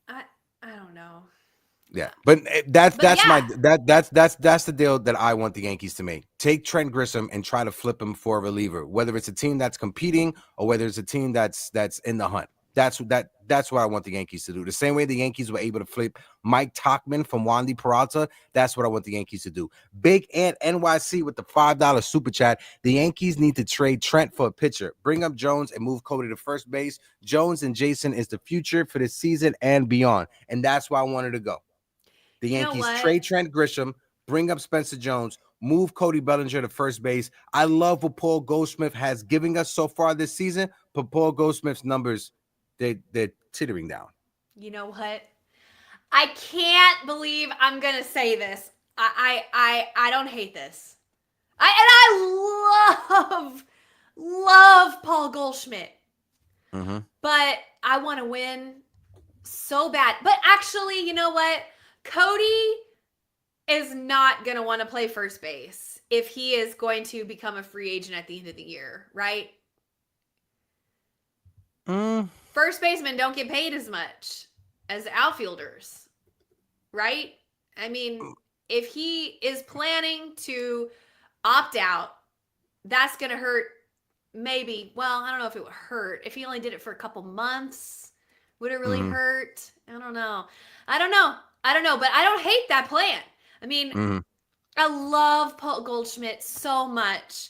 I don't know. Yeah, but that's yeah. that's the deal that I want the Yankees to make. Take Trent Grisham and try to flip him for a reliever, whether it's a team that's competing or whether it's a team that's in the hunt. That's what I want the Yankees to do. The same way the Yankees were able to flip Mike Tauchman from Wandy Peralta, that's what I want the Yankees to do. Big Ant NYC with the $5 super chat. The Yankees need to trade Trent for a pitcher. Bring up Jones and move Cody to first base. Jones and Jason is the future for this season and beyond, and that's why I wanted to go. The Yankees trade Trent Grisham, bring up Spencer Jones, move Cody Bellinger to first base. I love what Paul Goldschmidt has given us so far this season, but Paul Goldschmidt's numbers, they're teetering down. You know what? I can't believe I'm gonna say this. I don't hate this. I love Paul Goldschmidt. Mm-hmm. But I want to win so bad. But actually, you know what? Cody is not going to want to play first base if he is going to become a free agent at the end of the year, right? First basemen don't get paid as much as outfielders, right? I mean, if he is planning to opt out, that's going to hurt maybe. Well, I don't know if it would hurt. If he only did it for a couple months, would it really hurt? I don't know. But I don't hate that plan. I mean, I love Paul Goldschmidt so much.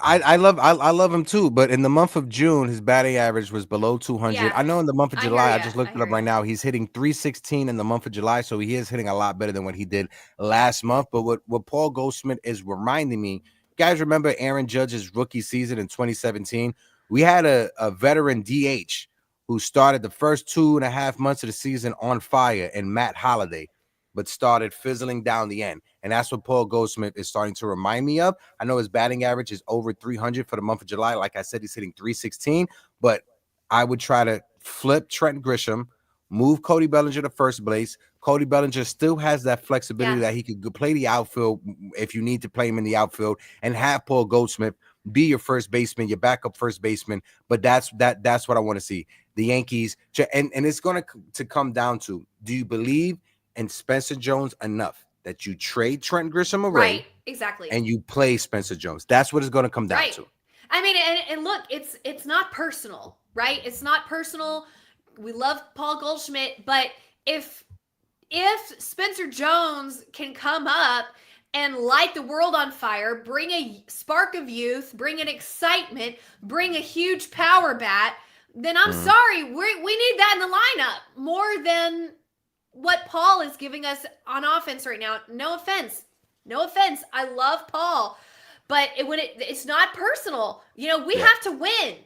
I love him too, but in the month of June, his batting average was below 200. Yeah. I know in the month of July, I just looked it up right you. now. He's hitting 316 in the month of July, so he is hitting a lot better than what he did last month. But what Paul Goldschmidt is reminding me, guys, remember Aaron Judge's rookie season in 2017? We had a veteran DH who started the first 2.5 months of the season on fire, and Matt Holliday, but started fizzling down the end. And that's what Paul Goldschmidt is starting to remind me of. I know his batting average is over 300 for the month of July. Like I said, he's hitting 316, but I would try to flip Trent Grisham, move Cody Bellinger to first base. Cody Bellinger still has that flexibility that he could play the outfield if you need to play him in the outfield, and have Paul Goldschmidt be your first baseman, your backup first baseman. But that's what I want to see. The Yankees, and it's going to come down to, do you believe in Spencer Jones enough that you trade Trent Grisham away? Right, exactly. And you play Spencer Jones. That's what it's going to come down to. I mean, and look, it's not personal, right? It's not personal. We love Paul Goldschmidt, but if Spencer Jones can come up and light the world on fire, bring a spark of youth, bring an excitement, bring a huge power bat, then I'm sorry, we need that in the lineup more than what Paul is giving us on offense right now. No offense. I love Paul, but it's not personal. You know, we have to win.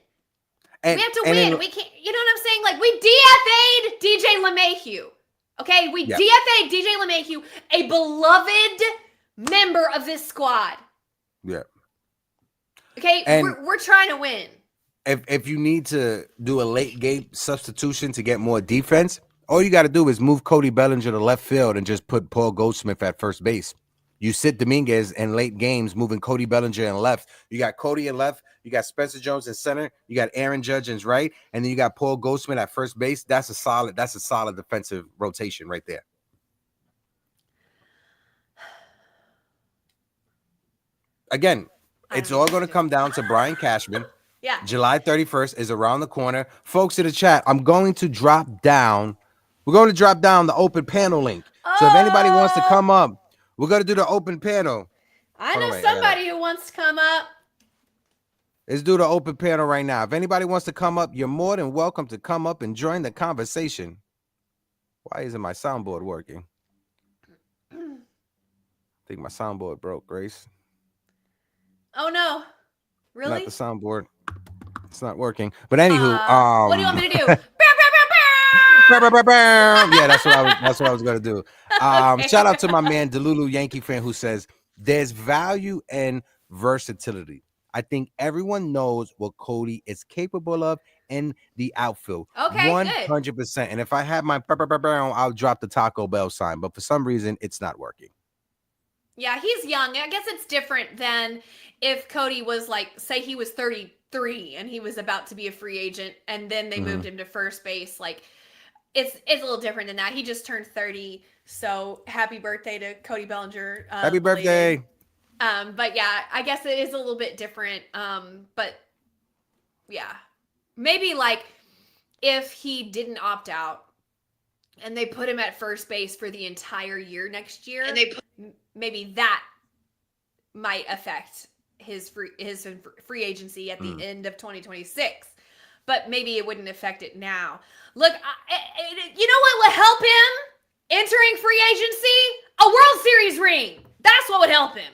We have to win. We can't, you know what I'm saying? Like, we DFA'd DJ LeMahieu. Okay? We DFA'd DJ LeMahieu, a beloved member of this squad. Yeah. Okay? And we're trying to win. If you need to do a late game substitution to get more defense, all you got to do is move Cody Bellinger to left field and just put Paul Goldschmidt at first base. You sit Dominguez in late games, moving Cody Bellinger in left. You got Cody in left. You got Spencer Jones in center. You got Aaron Judge in right, and then you got Paul Goldschmidt at first base. That's a solid defensive rotation right there. Again, it's all going to come down to Brian Cashman. Yeah. July 31st is around the corner. Folks in the chat, I'm going to drop down. We're going to drop down the open panel link. So if anybody wants to come up, we're going to do the open panel. I know somebody who wants to come up. Let's do the open panel right now. If anybody wants to come up, you're more than welcome to come up and join the conversation. Why isn't my soundboard working? I think my soundboard broke, Grace. Oh no. Not Really? the soundboard. It's not working. But anywho, What do you want me to do? Bow, bow, bow, bow! yeah, that's what I was gonna do. Okay. Shout out to my man Delulu Yankee fan who says there's value and versatility. I think everyone knows what Cody is capable of in the outfield. Okay, good. 100%. And if I had my I'll drop the Taco Bell sign, but for some reason it's not working. Yeah, he's young. I guess it's different than if Cody was like, say he was 33 and he was about to be a free agent and then they moved him to first base. Like, it's a little different than that. He just turned 30. So happy birthday to Cody Bellinger. Happy birthday. But yeah, I guess it is a little bit different. But yeah, maybe like if he didn't opt out and they put him at first base for the entire year next year, and maybe that might affect his free agency at the end of 2026. But maybe it wouldn't affect it now. Look, you know what would help him entering free agency? A World Series ring. That's what would help him.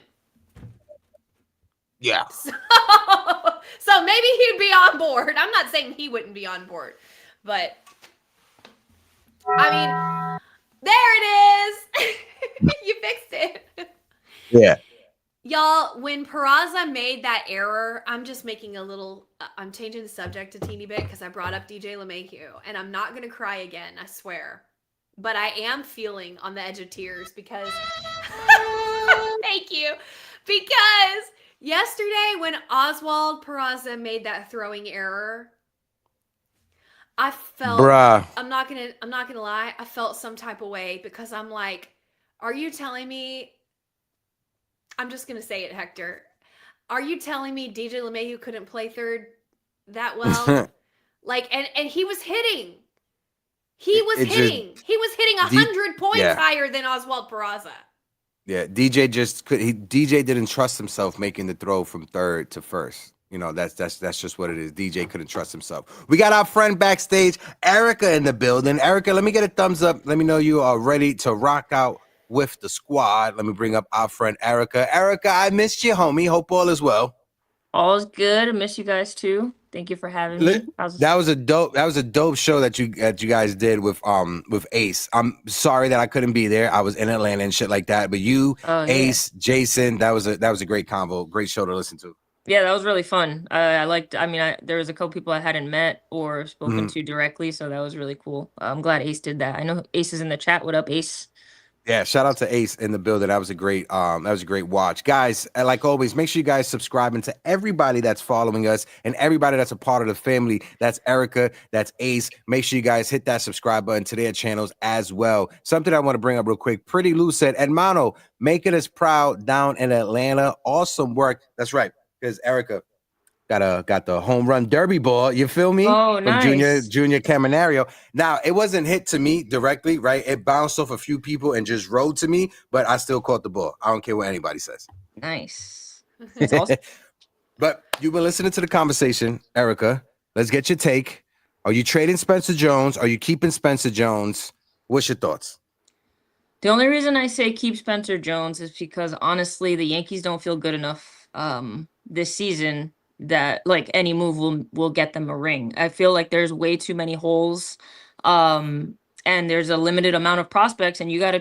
Yeah. So maybe he'd be on board. I'm not saying he wouldn't be on board, but I mean, there it is. You fixed it. Yeah. Y'all, when Peraza made that error, I'm just making a little, I'm changing the subject a teeny bit because I brought up DJ LeMahieu, and I'm not going to cry again, I swear. But I am feeling on the edge of tears because, thank you, because yesterday when Oswald Peraza made that throwing error, I felt, I'm not gonna lie, I felt some type of way because I'm like, are you telling me, I'm just gonna say it, Hector, are you telling me DJ LeMahieu couldn't play third that well? Like, and he was hitting. He was hitting 100 points higher than Oswald Peraza. Yeah, DJ didn't trust himself making the throw from third to first. You know, that's just what it is. DJ couldn't trust himself. We got our friend backstage, Erica, in the building. Erica, let me get a thumbs up. Let me know you are ready to rock out with the squad. Let me bring up our friend Erica. Erica, I missed you, homie. Hope all is well. All is good. I miss you guys too. Thank you for having me. That was a dope show that you guys did with Ace. I'm sorry that I couldn't be there. I was in Atlanta and shit like that. But you, Ace, Jason, that was a great convo, great show to listen to. Yeah, that was really fun. I liked. I mean, there was a couple people I hadn't met or spoken to directly, so that was really cool. I'm glad Ace did that. I know Ace is in the chat. What up, Ace? Yeah, shout out to Ace in the building. That was a great watch. Guys, like always, make sure you guys subscribing to everybody that's following us and everybody that's a part of the family. That's Erica, that's Ace. Make sure you guys hit that subscribe button to their channels as well. Something I want to bring up real quick. Pretty Lou said, Hermano, making us proud down in Atlanta. Awesome work. That's right, because Erica got the home run derby ball. You feel me? Oh, nice. From Junior Caminario. Now, it wasn't hit to me directly, right? It bounced off a few people and just rode to me, but I still caught the ball. I don't care what anybody says. Nice. That's awesome. But you've been listening to the conversation, Erica. Let's get your take. Are you trading Spencer Jones? Are you keeping Spencer Jones? What's your thoughts? The only reason I say keep Spencer Jones is because, honestly, the Yankees don't feel good enough this season that like any move will get them a ring. I feel like there's way too many holes, and there's a limited amount of prospects, and you gotta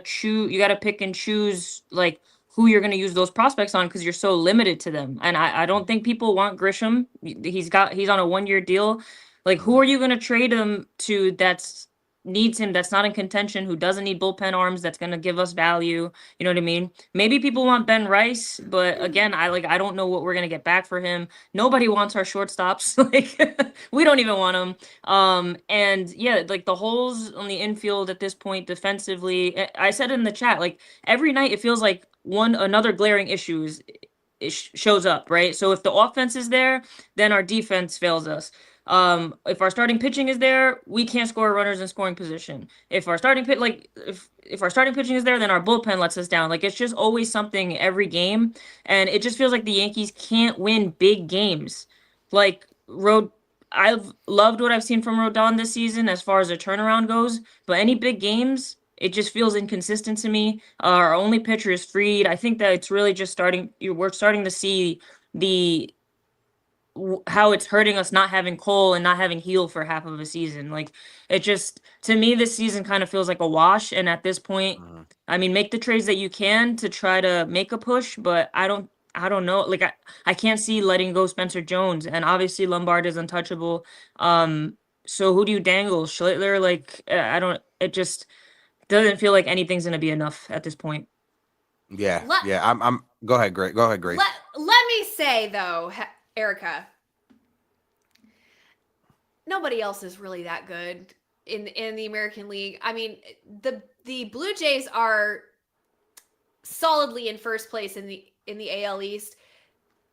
pick and choose like who you're gonna use those prospects on because you're so limited to them. And I don't think people want Grisham. He's on a 1-year deal. Like, who are you gonna trade him to that's needs him, that's not in contention, who doesn't need bullpen arms, that's going to give us value? You know what I mean? Maybe people want Ben Rice, but again, I don't know what we're going to get back for him. Nobody wants our shortstops. Like, we don't even want them. And yeah, like the holes on the infield at this point defensively, I said in the chat, like every night it feels like another glaring issue shows up, right? So if the offense is there, then our defense fails us. If our starting pitching is there, we can't score runners in scoring position. If our starting if our starting pitching is there, then our bullpen lets us down. Like, it's just always something every game, and it just feels like the Yankees can't win big games, like road I've loved what I've seen from Rodon this season as far as a turnaround goes, but any big games, it just feels inconsistent to me. Our only pitcher is Freed. I think that it's really just we're starting to see the how it's hurting us not having Cole and not having Heel for half of a season. Like, it just, to me, this season kind of feels like a wash. And at this point, I mean, make the trades that you can to try to make a push, but I don't know. Like, I can't see letting go Spencer Jones, and obviously Lombard is untouchable. So who do you dangle? Schlittler? Like, I don't. It just doesn't feel like anything's gonna be enough at this point. Yeah, yeah. I'm. Go ahead, Grace. Go ahead, Grace. Let me say though, Erica, nobody else is really that good in the American League. I mean, the Blue Jays are solidly in first place in the AL East.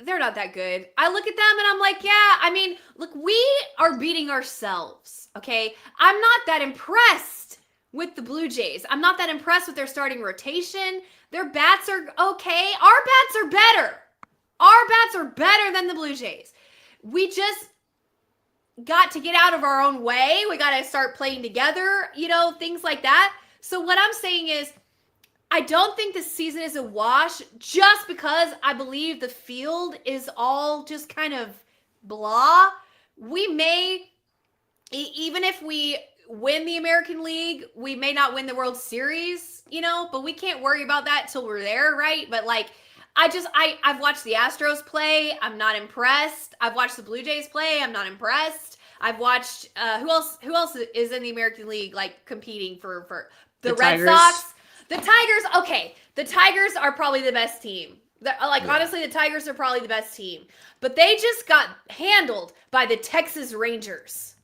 They're not that good. I look at them and I'm like, yeah, I mean, look, we are beating ourselves, okay? I'm not that impressed with the Blue Jays. I'm not that impressed with their starting rotation. Their bats are okay. Our bats are better. Our bats are better than the Blue Jays. We just got to get out of our own way. We got to start playing together, things like that. So what I'm saying is, I don't think this season is a wash just because I believe the field is all just kind of blah. We may, even if we win the American League, we may not win the World Series, but we can't worry about that till we're there, right? But like, I've watched the Astros play. I'm not impressed. I've watched the Blue Jays play. I'm not impressed. I've watched, who else is in the American League, like competing for the Red Tigers. Sox? The Tigers, okay. The Tigers are probably the best team. Honestly, the Tigers are probably the best team. But they just got handled by the Texas Rangers.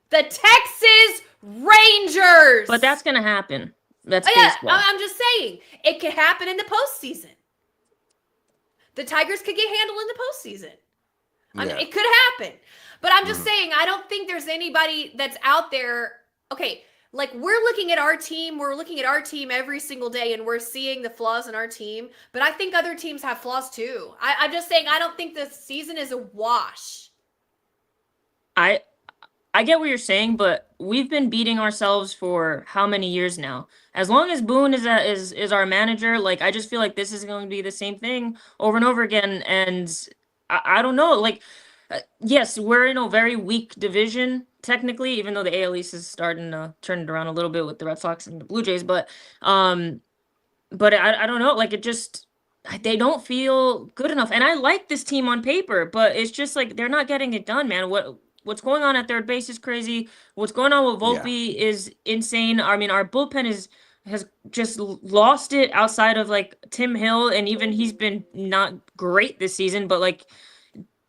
The Texas Rangers! But that's gonna happen. That's baseball. baseball. I'm just saying. It could happen in the postseason. The Tigers could get handled in the postseason. I mean, it could happen. But I'm just saying, I don't think there's anybody that's out there. Okay, like, we're looking at our team every single day, and we're seeing the flaws in our team. But I think other teams have flaws too. I'm just saying, I don't think the season is a wash. I get what you're saying, but we've been beating ourselves for how many years now? As long as Boone is our manager, like, I just feel like this is going to be the same thing over and over again. And I don't know, like, yes, we're in a very weak division technically, even though the AL East is starting to turn it around a little bit with the Red Sox and the Blue Jays. But I don't know, like, it just, they don't feel good enough. And I like this team on paper, but it's just like they're not getting it done, man. What's going on at third base is crazy. What's going on with Volpe is insane. I mean, our bullpen has just lost it outside of like Tim Hill, and even he's been not great this season, but like,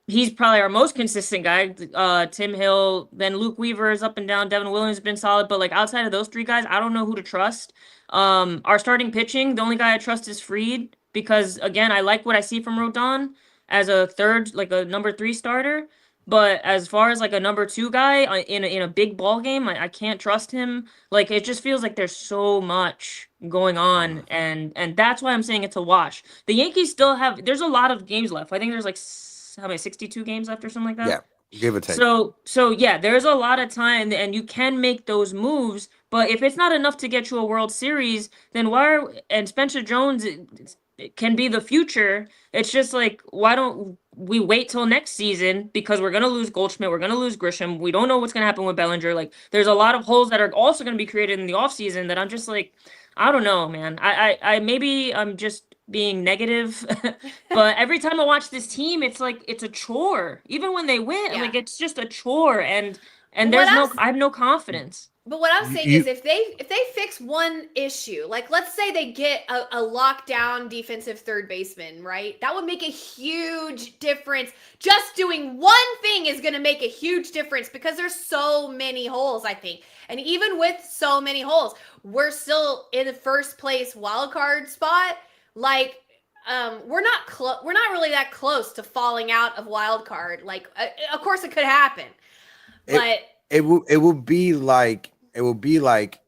he's probably our most consistent guy. Tim Hill, then Luke Weaver is up and down. Devin Williams has been solid, but like, outside of those three guys, I don't know who to trust. Our starting pitching, the only guy I trust is Freed, because again, I like what I see from Rodon as a third, like a number 3 starter. But as far as like a number 2 guy in a big ball game, I can't trust him. Like, it just feels like there's so much going on, and that's why I'm saying it's a wash. The Yankees still there's a lot of games left. I think there's like how many, 62 games left or something like that? Yeah, give or take. So yeah, there's a lot of time, and you can make those moves, but if it's not enough to get you a World Series, then and Spencer Jones it can be the future. It's just like, why don't we wait till next season? Because we're going to lose Goldschmidt, we're going to lose Grisham. We don't know what's going to happen with Bellinger. Like, there's a lot of holes that are also going to be created in the offseason that I'm just like, I don't know, man. I maybe I'm just being negative, but every time I watch this team, it's like, it's a chore. Even when they win, like, it's just a chore, and I have no confidence. But what I'm saying is, if they fix one issue, like, let's say they get a lockdown defensive third baseman, right? That would make a huge difference. Just doing one thing is going to make a huge difference, because there's so many holes, I think. And even with so many holes, we're still in the first place wild card spot. Like, we're not really that close to falling out of wild card. Like, of course it could happen, but it will be like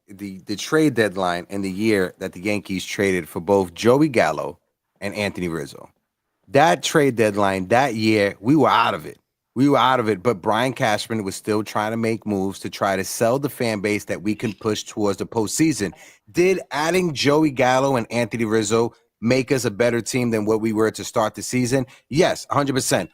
the trade deadline in the year that the Yankees traded for both Joey Gallo and Anthony Rizzo. That trade deadline that year, we were out of it. We were out of it, but Brian Cashman was still trying to make moves to try to sell the fan base that we can push towards the postseason. Did adding Joey Gallo and Anthony Rizzo make us a better team than what we were to start the season? Yes, 100%.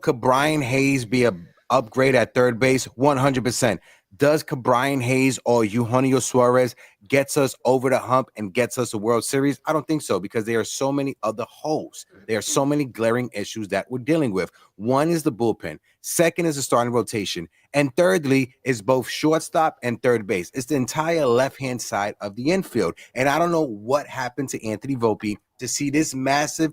Could Brian Hayes be a upgrade at third base? 100%. Does Brian Hayes or Eugenio Suarez gets us over the hump and gets us a World Series? I don't think so, because there are so many other holes. There are so many glaring issues that we're dealing with. One is the bullpen. Second is the starting rotation. And thirdly is both shortstop and third base. It's the entire left-hand side of the infield. And I don't know what happened to Anthony Volpe to see this massive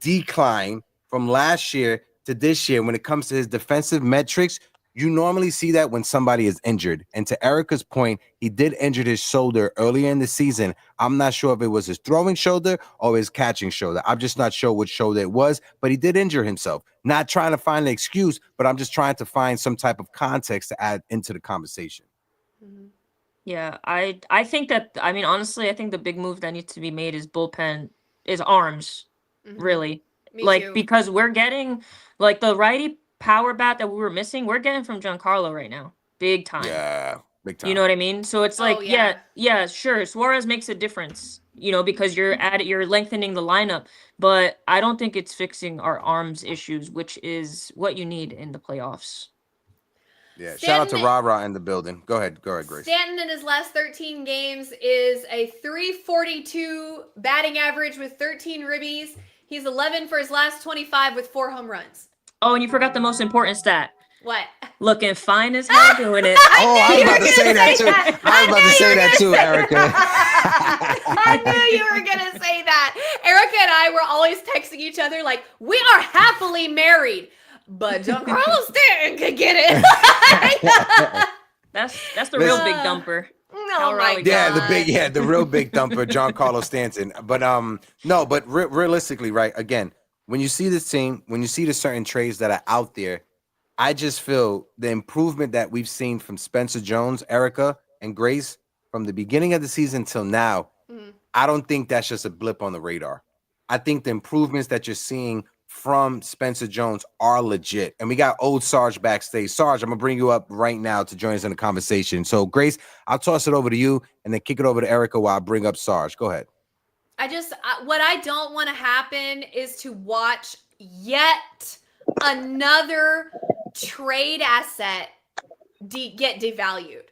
decline from last year to this year when it comes to his defensive metrics. You normally see that when somebody is injured. And to Erica's point, he did injure his shoulder earlier in the season. I'm not sure if it was his throwing shoulder or his catching shoulder. I'm just not sure which shoulder it was, but he did injure himself. Not trying to find an excuse, but I'm just trying to find some type of context to add into the conversation. Yeah, I think that, I mean, honestly, I think the big move that needs to be made is arms, really. Me Like, too. because we're getting, like, the righty power bat that we were missing, we're getting from Giancarlo right now. Big time. Yeah, big time. You know what I mean? So it's like, Oh, yeah. yeah, sure. Suarez makes a difference, because you're lengthening the lineup, but I don't think it's fixing our arms issues, which is what you need in the playoffs. Yeah, shout out to Ra in the building. Go ahead, Grace. Stanton in his last 13 games is a .342 batting average with 13 ribbies. He's 11 for his last 25 with 4 home runs. Oh, and you forgot the most important stat. What? Looking fine as hell doing it. I was about to say that too. I was about to say that too, Erica. I knew you were going to say that. Erica and I were always texting each other like, we are happily married, but Giancarlo Stanton could get it. That's the real big dumper. Oh my God. Yeah, the real big thumper, Giancarlo Stanton. But no, but realistically, right? Again, when you see this team, when you see the certain trades that are out there, I just feel the improvement that we've seen from Spencer Jones, Erica, and Grace from the beginning of the season till now. I don't think that's just a blip on the radar. I think the improvements that you're seeing from Spencer Jones are legit. And we got old Sarge backstage. Sarge, I'm going to bring you up right now to join us in the conversation. So, Grace, I'll toss it over to you and then kick it over to Erica while I bring up Sarge. Go ahead. What I don't want to happen is to watch yet another trade asset get devalued.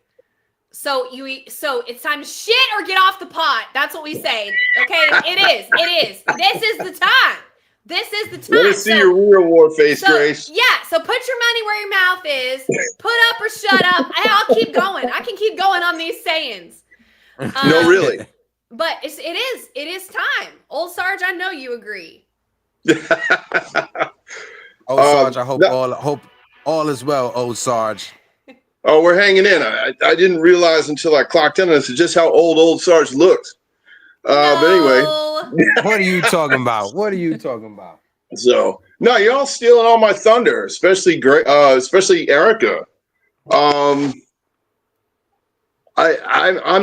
So it's time to shit or get off the pot. That's what we say. Okay, it is. This is the time. This is the time. Let us see your real war face, Grace. Yeah, so put your money where your mouth is. Put up or shut up. I'll keep going. I can keep going on these sayings. No, really. But it is time. Old Sarge, I know you agree. Old Sarge, I hope all is well, old Sarge. Oh, we're hanging in. I didn't realize until I clocked in this just how old Sarge looked. But anyway. What are you talking about? So no, you're all stealing all my thunder, especially Erica. I'm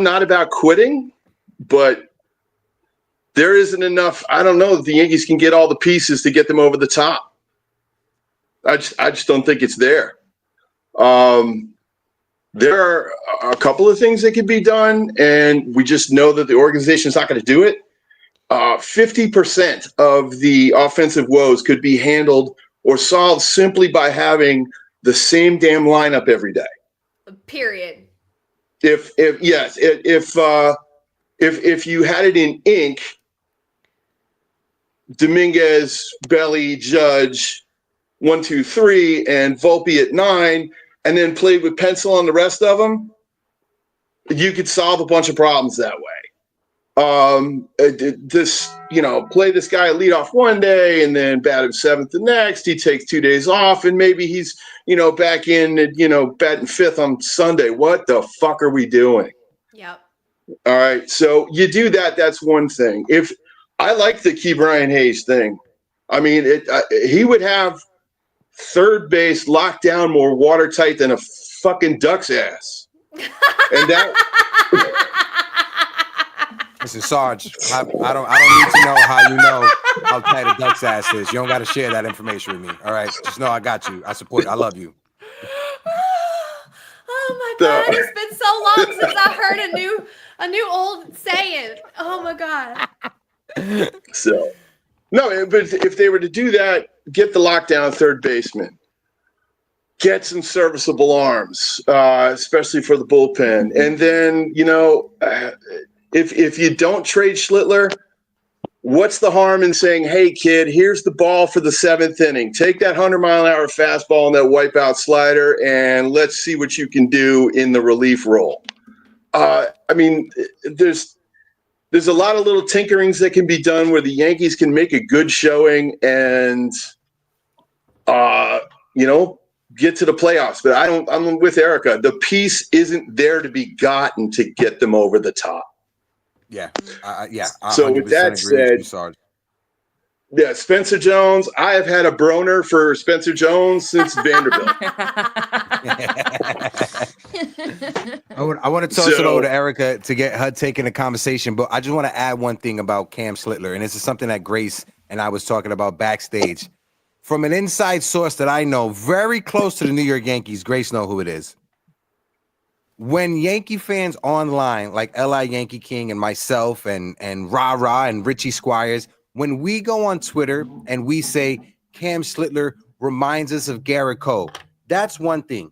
not about quitting, but there isn't enough. I don't know that the Yankees can get all the pieces to get them over the top. I just don't think it's there. There are a couple of things that can be done, and we just know that the organization is not going to do it. 50% of the offensive woes could be handled or solved simply by having the same damn lineup every day. Period. If you had it in ink, Dominguez, Belly, Judge, 1, 2, 3, and Volpe at 9, and then played with pencil on the rest of them, you could solve a bunch of problems that way. Play this guy lead off one day and then bat him 7th the next. He takes 2 days off and maybe he's, back in at, batting 5th on Sunday. What the fuck are we doing? Yep. All right. So you do that. That's one thing. If I like the Key Brian Hayes thing, I mean, he would have third base locked down more watertight than a fucking duck's ass. And that. Listen, Sarge, I don't need to know how you know how tight a duck's ass is. You don't got to share that information with me. All right, just know I got you. I support you. I love you. Oh my God, it's been so long since I heard a new old saying. Oh my God. So, no, but if they were to do that, get the lockdown third baseman, get some serviceable arms, especially for the bullpen, and then if you don't trade Schlittler, what's the harm in saying, "Hey, kid, here's the ball for the 7th inning. Take that 100-mile-an-hour fastball and that wipeout slider, and let's see what you can do in the relief role." I mean, there's a lot of little tinkerings that can be done where the Yankees can make a good showing and, get to the playoffs. But I'm with Erica. The piece isn't there to be gotten to get them over the top. Yeah. Yeah. So with that said, yeah, Spencer Jones. I have had a broner for Spencer Jones since Vanderbilt. I want to toss it over to Erica to get her take in the conversation, but I just want to add one thing about Cam Schlittler, and this is something that Grace and I was talking about backstage. From an inside source that I know, very close to the New York Yankees, Grace know who it is. When Yankee fans online, like L.I. Yankee King and myself and Ra Ra and Richie Squires, when we go on Twitter and we say Cam Schlittler reminds us of Garrett Cole, that's one thing.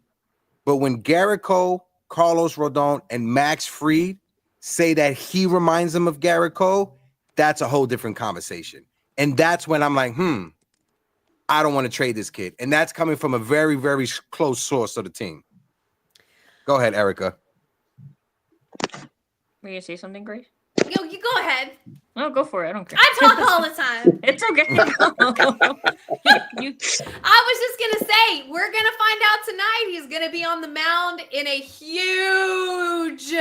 But when Garrett Cole, Carlos Rodon, and Max Fried say that he reminds them of Garrett Cole, that's a whole different conversation. And that's when I'm like, I don't want to trade this kid. And that's coming from a very, very close source of the team. Go ahead, Erica. Were you going to say something, Grace? Yo, you go ahead. No, go for it. I don't care. I talk all the time. It's okay. I was just going to say, we're going to find out tonight. He's going to be on the mound in a huge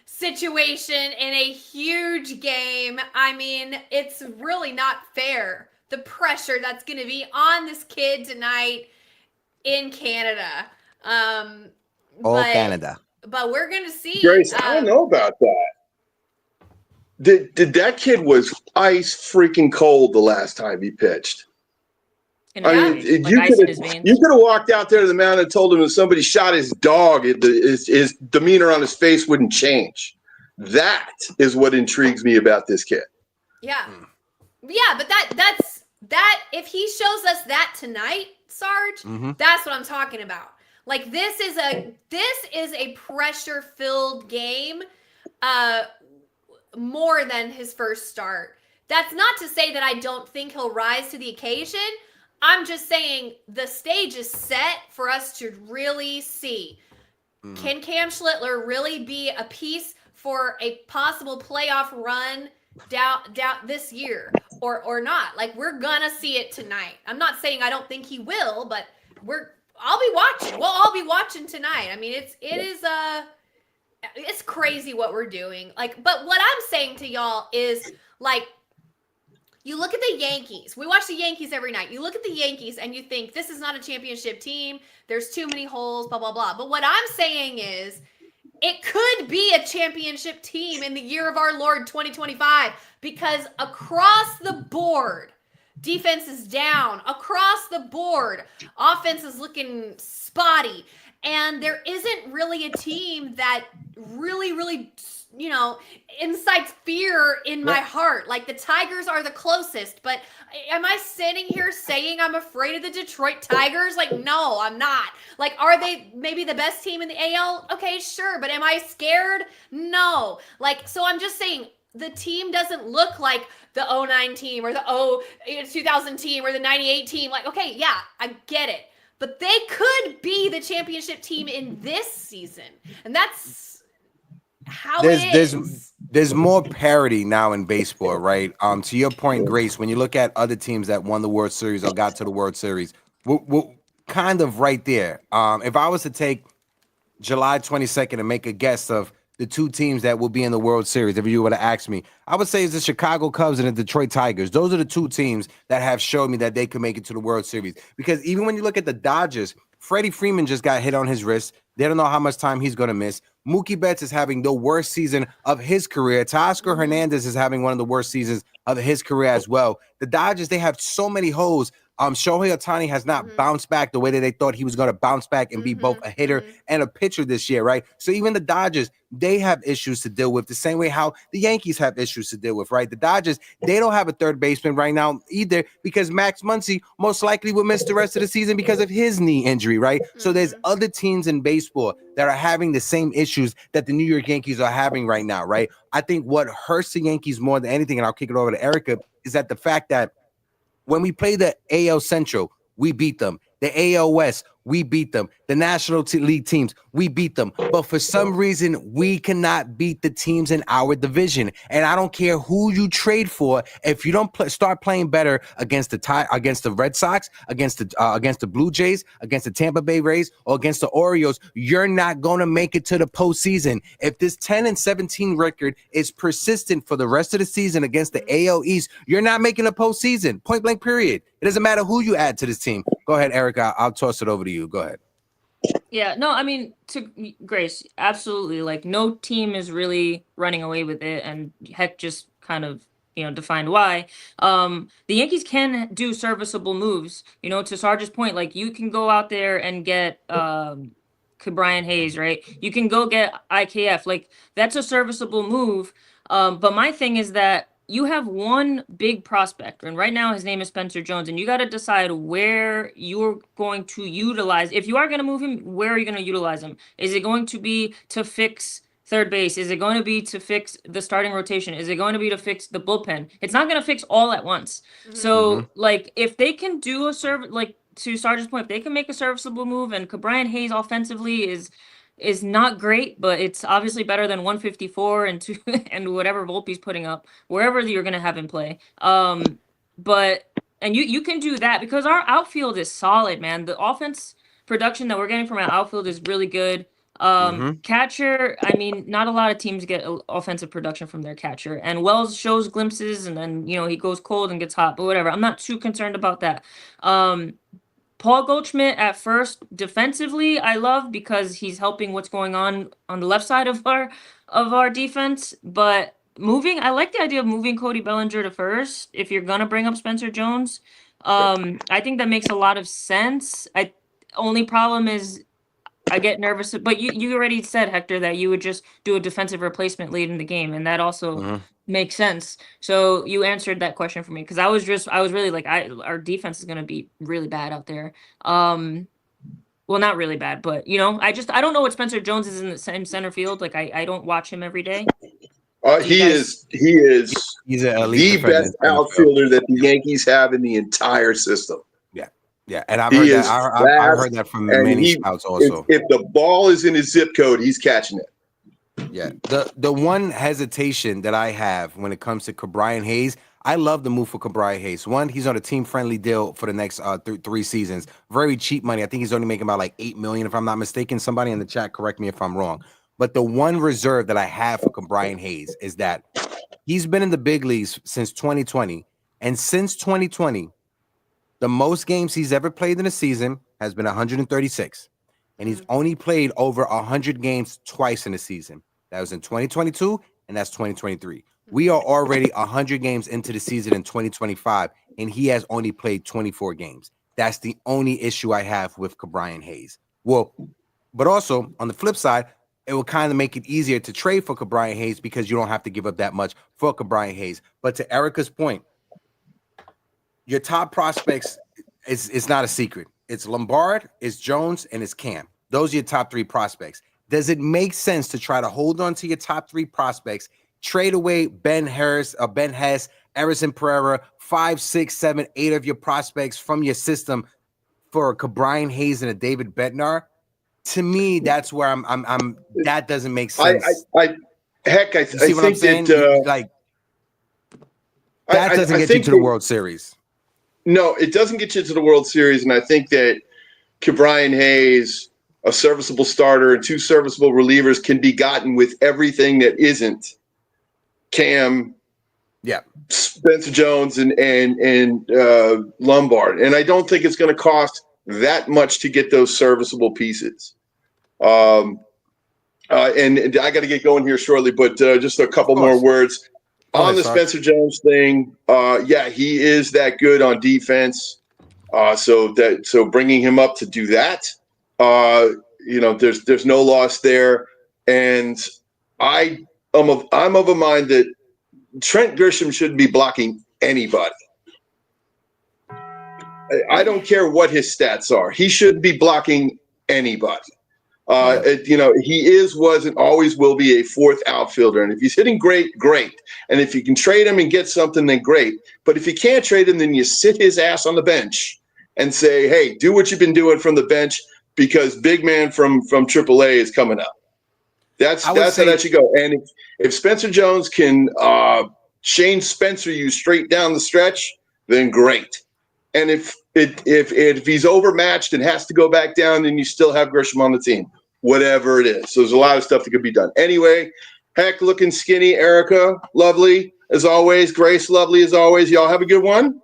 situation, in a huge game. I mean, it's really not fair. The pressure that's going to be on this kid tonight in Canada. Canada. But we're going to see. Grace, I don't know about that. Did that kid was ice freaking cold the last time he pitched? I mean, you could have walked out there to the mound and told him if somebody shot his dog, his demeanor on his face wouldn't change. That is what intrigues me about this kid. Yeah. Yeah, but that's if he shows us that tonight, Sarge, that's what I'm talking about. Like this is a pressure-filled game more than his first start. That's not to say that I don't think he'll rise to the occasion. I'm just saying the stage is set for us to really see. Can Cam Schlittler really be a piece for a possible playoff run down this year or not? Like, we're gonna see it tonight. I'm not saying I don't think he will, but I'll be watching. We'll all be watching tonight. I mean, it's crazy what we're doing. Like, but what I'm saying to y'all is, like, you look at the Yankees. We watch the Yankees every night. You look at the Yankees and you think, this is not a championship team. There's too many holes, blah, blah, blah. But what I'm saying is, it could be a championship team in the year of our Lord 2025, because across the board, defense is down. Across the board, offense is looking spotty. And there isn't really a team that really, incites fear in my heart. Like, the Tigers are the closest, but am I sitting here saying I'm afraid of the Detroit Tigers? Like, no, I'm not. Like, are they maybe the best team in the AL? Okay, sure, but am I scared? No. Like, so I'm just saying, the team doesn't look like the 09 team or the 2000 team or the 98 team. Like, okay, yeah, I get it. But they could be the championship team in this season. And that's how it is. There's more parity now in baseball, right? To your point, Grace, when you look at other teams that won the World Series or got to the World Series, we're kind of right there. If I was to take July 22nd and make a guess of the two teams that will be in the World Series, if you were to ask me, I would say it's the Chicago Cubs and the Detroit Tigers. Those are the two teams that have showed me that they could make it to the World Series. Because even when you look at the Dodgers, Freddie Freeman just got hit on his wrist. They don't know how much time he's going to miss. Mookie Betts is having the worst season of his career. Teoscar Hernandez is having one of the worst seasons of his career as well. The Dodgers, they have so many holes. Shohei Ohtani has not bounced back the way that they thought he was going to bounce back and be both a hitter and a pitcher this year, right? So even the Dodgers, they have issues to deal with the same way how the Yankees have issues to deal with, right? The Dodgers, they don't have a third baseman right now either because Max Muncy most likely will miss the rest of the season because of his knee injury, right? So there's other teams in baseball that are having the same issues that the New York Yankees are having right now, right? I think what hurts the Yankees more than anything, and I'll kick it over to Erica, is that the fact that when we play the AL Central, we beat them. The AL West, we beat them. The National League teams, we beat them. But for some reason, we cannot beat the teams in our division. And I don't care who you trade for. If you don't start playing better against the Red Sox, against the Blue Jays, against the Tampa Bay Rays, or against the Orioles, you're not going to make it to the postseason. If this 10-17 record is persistent for the rest of the season against the AL East, you're not making a postseason. Point blank, period. It doesn't matter who you add to this team. Go ahead, Erica. I'll toss it over to you. Go ahead. Yeah, no, I mean, to Grace, absolutely. Like, no team is really running away with it, and Heck just kind of, defined why. The Yankees can do serviceable moves. To Sarge's point, like, you can go out there and get Brian Hayes, right? You can go get IKF. Like, that's a serviceable move. But my thing is that you have one big prospect, and right now his name is Spencer Jones, and you got to decide where you're going to utilize. If you are going to move him, where are you going to utilize him? Is it going to be to fix third base? Is it going to be to fix the starting rotation? Is it going to be to fix the bullpen? It's not going to fix all at once. So, like, if they can do to Sarge's point, if they can make a serviceable move, and Brian Hayes offensively is not great, but it's obviously better than 154 and and whatever Volpe's putting up, wherever you're going to have him play. But you can do that because our outfield is solid, man. The offense production that we're getting from our outfield is really good. Catcher, I mean, not a lot of teams get offensive production from their catcher, and Wells shows glimpses, and then he goes cold and gets hot, but whatever. I'm not too concerned about that. Paul Goldschmidt at first defensively, I love because he's helping what's going on the left side of our defense. But I like the idea of moving Cody Bellinger to first if you're gonna bring up Spencer Jones. I think that makes a lot of sense. Only problem is I get nervous, but you already said, Hector, that you would just do a defensive replacement late in the game, and that also makes sense. So you answered that question for me because I was really like, our defense is gonna be really bad out there. Well, not really bad, but I don't know what Spencer Jones is in the same center field. Like I don't watch him every day. He's the best outfielder that the Yankees have in the entire system. Yeah, and I've heard that. I've heard that from many scouts also. If the ball is in his zip code, he's catching it. Yeah, the one hesitation that I have when it comes to Brian Hayes, I love the move for Brian Hayes. One, he's on a team-friendly deal for the next 3 seasons. Very cheap money. I think he's only making about like $8 million, if I'm not mistaken. Somebody in the chat, correct me if I'm wrong. But the one reserve that I have for Brian Hayes is that he's been in the big leagues since 2020, and since 2020. The most games he's ever played in a season has been 136, and he's only played over 100 games twice in a season. That was in 2022, and that's 2023. We are already 100 games into the season in 2025, and he has only played 24 games. That's the only issue I have with Brian Hayes. Well, but also on the flip side, it will kind of make it easier to trade for Brian Hayes because you don't have to give up that much for Brian Hayes. But to Erica's point, your top prospects is not a secret. It's Lombard, it's Jones, and it's Cam. Those are your top 3 prospects. Does it make sense to try to hold on to your top 3 prospects, trade away Ben Hess, Erison Pereira, 5, 6, 7, 8 of your prospects from your system for Brian Hayes and a David Bednar? To me, that's where I'm that doesn't make sense. I think that doesn't get you to the World Series. No, it doesn't get you to the World Series, and I think that Brian Hayes, a serviceable starter, and 2 serviceable relievers can be gotten with everything that isn't Cam, Spencer Jones, and Lombard. And I don't think it's going to cost that much to get those serviceable pieces. And I got to get going here shortly, but just a couple more words Go on ahead, the Sarge. Spencer Jones thing. Yeah, he is that good on defense. So bringing him up to do that, there's no loss there. And I'm of a mind that Trent Grisham shouldn't be blocking anybody. I don't care what his stats are. He shouldn't be blocking anybody. He was, and always will be a fourth outfielder. And if he's hitting great. And if you can trade him and get something, then great. But if you can't trade him, then you sit his ass on the bench and say, hey, do what you've been doing from the bench because big man from AAA is coming up. That's how that should go. And if Spencer Jones can Shane Spencer you straight down the stretch, then great. And if he's overmatched and has to go back down, then you still have Grisham on the team, whatever it is. So there's a lot of stuff that could be done. Anyway, Heck looking skinny. Erica, lovely as always. Grace, lovely as always. Y'all have a good one.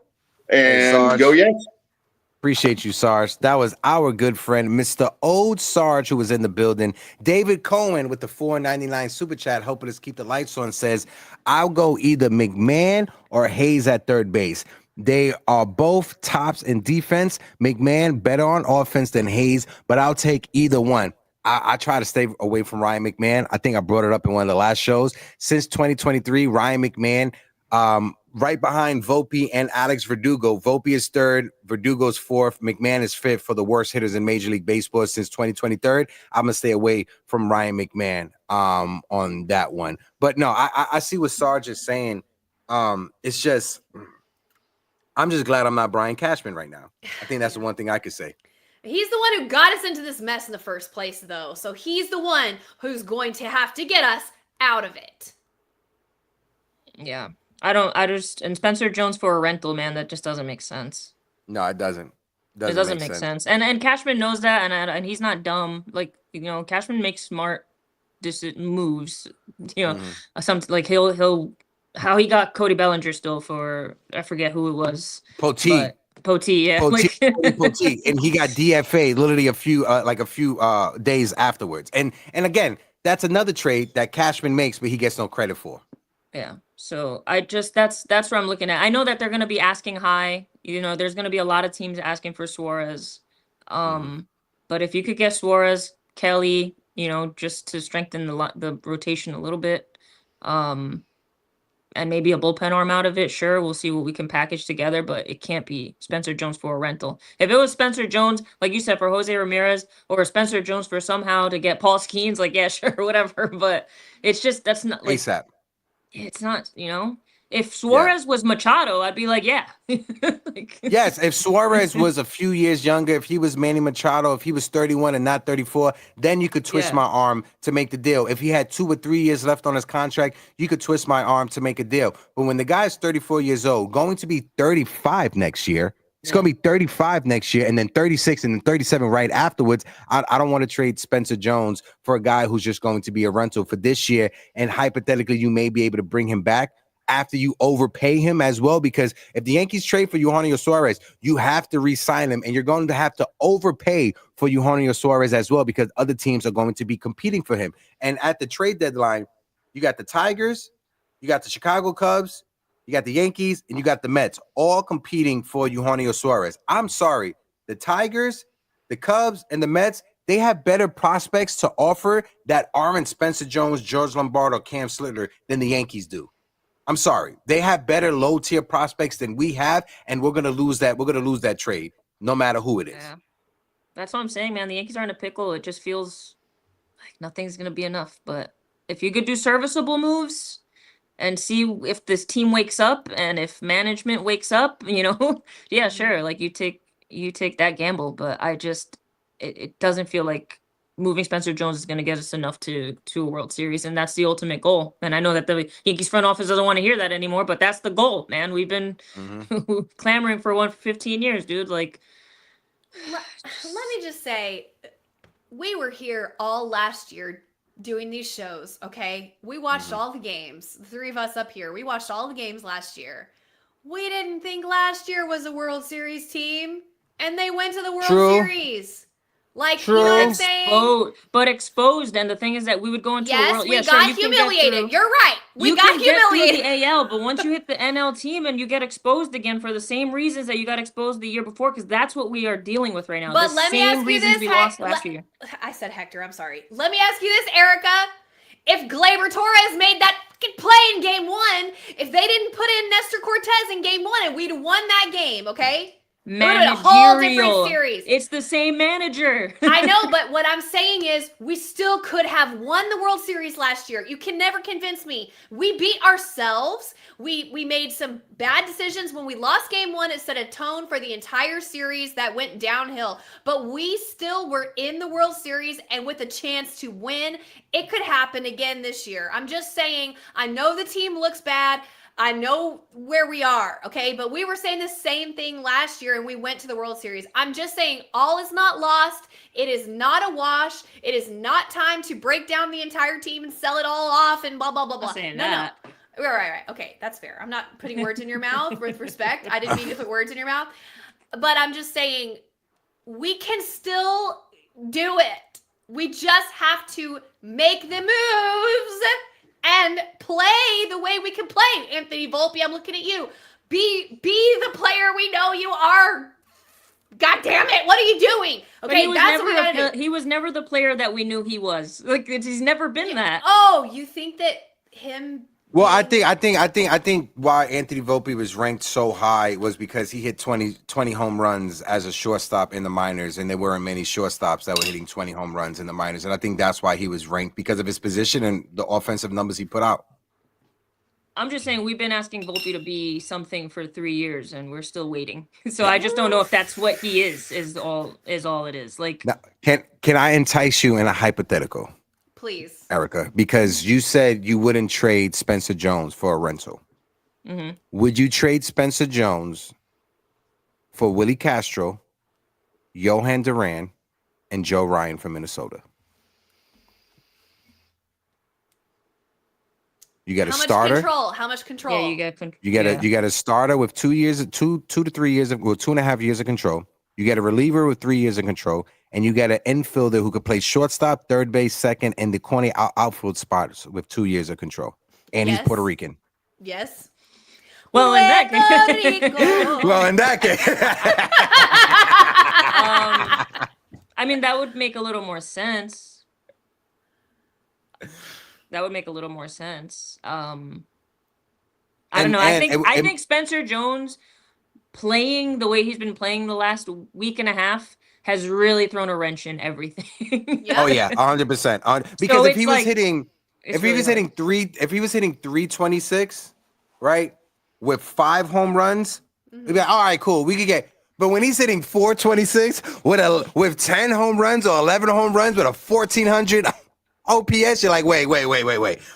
And go Yanks. Appreciate you, Sarge. That was our good friend, Mr. Old Sarge, who was in the building. David Cohen with the $4.99 super chat, helping us keep the lights on, says, I'll go either McMahon or Hayes at third base. They are both tops in defense. McMahon better on offense than Hayes, but I'll take either one. I try to stay away from Ryan McMahon. I think I brought it up in one of the last shows. Since 2023, Ryan McMahon, right behind Volpe and Alex Verdugo. Volpe is third, Verdugo's fourth, McMahon is fifth for the worst hitters in Major League Baseball since 2023. I'm gonna stay away from Ryan McMahon on that one. But no, I see what Sarge is saying. It's just I'm just glad I'm not Brian Cashman right now. I think that's the one thing I could say. He's the one who got us into this mess in the first place, though. So he's the one who's going to have to get us out of it. Yeah. And Spencer Jones for a rental, man, that just doesn't make sense. No, it doesn't. It doesn't make sense. And Cashman knows that, and he's not dumb. Like, Cashman makes smart moves. Something like he'll how he got Cody Bellinger still for I forget who it was. Poteet, yeah. Poteet, and he got DFA literally a few days afterwards. And again, that's another trade that Cashman makes, but he gets no credit for. Yeah. So that's where I'm looking at. I know that they're going to be asking high. There's going to be a lot of teams asking for Suarez. But if you could get Suarez, Kelly, just to strengthen the rotation a little bit, and maybe a bullpen arm out of it, sure, we'll see what we can package together, but it can't be Spencer Jones for a rental. If it was Spencer Jones, like you said, for Jose Ramirez, or Spencer Jones for somehow to get Paul Skeens, like, yeah, sure, whatever, but it's just, that's not, like, ASAP. It's not, if Suarez was Machado, I'd be like, yeah. Yes, if Suarez was a few years younger, if he was Manny Machado, if he was 31 and not 34, then you could twist my arm to make the deal. If he had 2 or 3 years left on his contract, you could twist my arm to make a deal. But when the guy's 34 years old, going to be 35 next year, it's going to be 35 next year, and then 36, and then 37 right afterwards. I don't want to trade Spencer Jones for a guy who's just going to be a rental for this year, and hypothetically, you may be able to bring him back after you overpay him as well, because if the Yankees trade for Eugenio Suarez, you have to re-sign him, and you're going to have to overpay for Eugenio Suarez as well, because other teams are going to be competing for him. And at the trade deadline, you got the Tigers, you got the Chicago Cubs, you got the Yankees, and you got the Mets, all competing for Eugenio Suarez. I'm sorry, the Tigers, the Cubs, and the Mets, they have better prospects to offer that aren't Spencer Jones, George Lombardo, Cam Slitter than the Yankees do. I'm sorry. They have better low-tier prospects than we have, and we're going to lose that. We're going to lose that trade, no matter who it is. Yeah. That's what I'm saying, man. The Yankees are in a pickle. It just feels like nothing's going to be enough. But if you could do serviceable moves and see if this team wakes up and if management wakes up, yeah, sure. Like, you take that gamble. But it doesn't feel like moving Spencer Jones is going to get us enough to a World Series, and that's the ultimate goal. And I know that the Yankees front office doesn't want to hear that anymore, but that's the goal, man. We've been clamoring for one for 15 years, dude. Like, let me just say, we were here all last year doing these shows, okay? We watched all the games. The three of us up here, we watched all the games last year. We didn't think last year was a World Series team, and they went to the World Series. Like, True. you know what I'm saying? But exposed, and the thing is that we would go into the Yes, world. we Yeah, sure, got you can get humiliated. through. You're right. We You got can get through humiliated. the AL, but once you hit the NL team and you get exposed again for the same reasons that you got exposed the year before, because that's what we are dealing with right now. But the let me same ask you reasons this, we lost last year. I said Hector, I'm sorry. Let me ask you this, Erica. If Gleyber Torres made that fucking play in game 1, if they didn't put in Nestor Cortez in game 1 and we'd won that game, okay? It would've been a whole different Managerial. series. It's the same manager. I know, but what I'm saying is we still could have won the World Series last year. You can never convince me. We beat ourselves. We made some bad decisions when we lost game 1. It set a tone for the entire series that went downhill. But we still were in the World Series and with a chance to win. It could happen again this year. I'm just saying, I know the team looks bad. I know where we are, okay? But we were saying the same thing last year and we went to the World Series. I'm just saying all is not lost. It is not a wash. It is not time to break down the entire team and sell it all off and blah, blah, blah, blah. I'm saying No. that. Right. Okay, that's fair. I'm not putting words in your mouth with respect. I didn't mean to put words in your mouth. But I'm just saying we can still do it. We just have to make the moves and play the way we can play. Anthony Volpe, I'm looking at you. Be the player we know you are. God damn it, what are you doing? Okay, that's what we gotta do. He was never the player that we knew he was. Like, he's never been that. Oh, you think that him... Well, I think why Anthony Volpe was ranked so high was because he hit 20 home runs as a shortstop in the minors, and there weren't many shortstops that were hitting 20 home runs in the minors, and I think that's why he was ranked, because of his position and the offensive numbers he put out. I'm just saying we've been asking Volpe to be something for 3 years, and we're still waiting. So I just don't know if that's what he is all it is. Like, Now, can I entice you in a hypothetical? Please. Erica, because you said you wouldn't trade Spencer Jones for a rental. Mm-hmm. Would you trade Spencer Jones for Willie Castro, Johan Duran, and Joe Ryan from Minnesota? You got a starter. How much control? Yeah, You got a starter with 2 years, 2 to 3 years, 2.5 years of control. You get a reliever with 3 years of control, and you get an infielder who could play shortstop, third base, second, and the corner outfield spots with 2 years of control. And he's Puerto Rican. Yes. Well, in that case, well, in that case, I mean, that would make a little more sense. I don't know. I think Spencer Jones playing the way he's been playing the last week and a half has really thrown a wrench in everything. Oh yeah, 100%. Because So if he was like, hitting, if he was hitting 326, right, with 5 home runs, we'd be like, all right, cool, we could get. But when he's hitting 426 with 10 home runs or 11 home runs with a 1400 OPS, you're like, wait.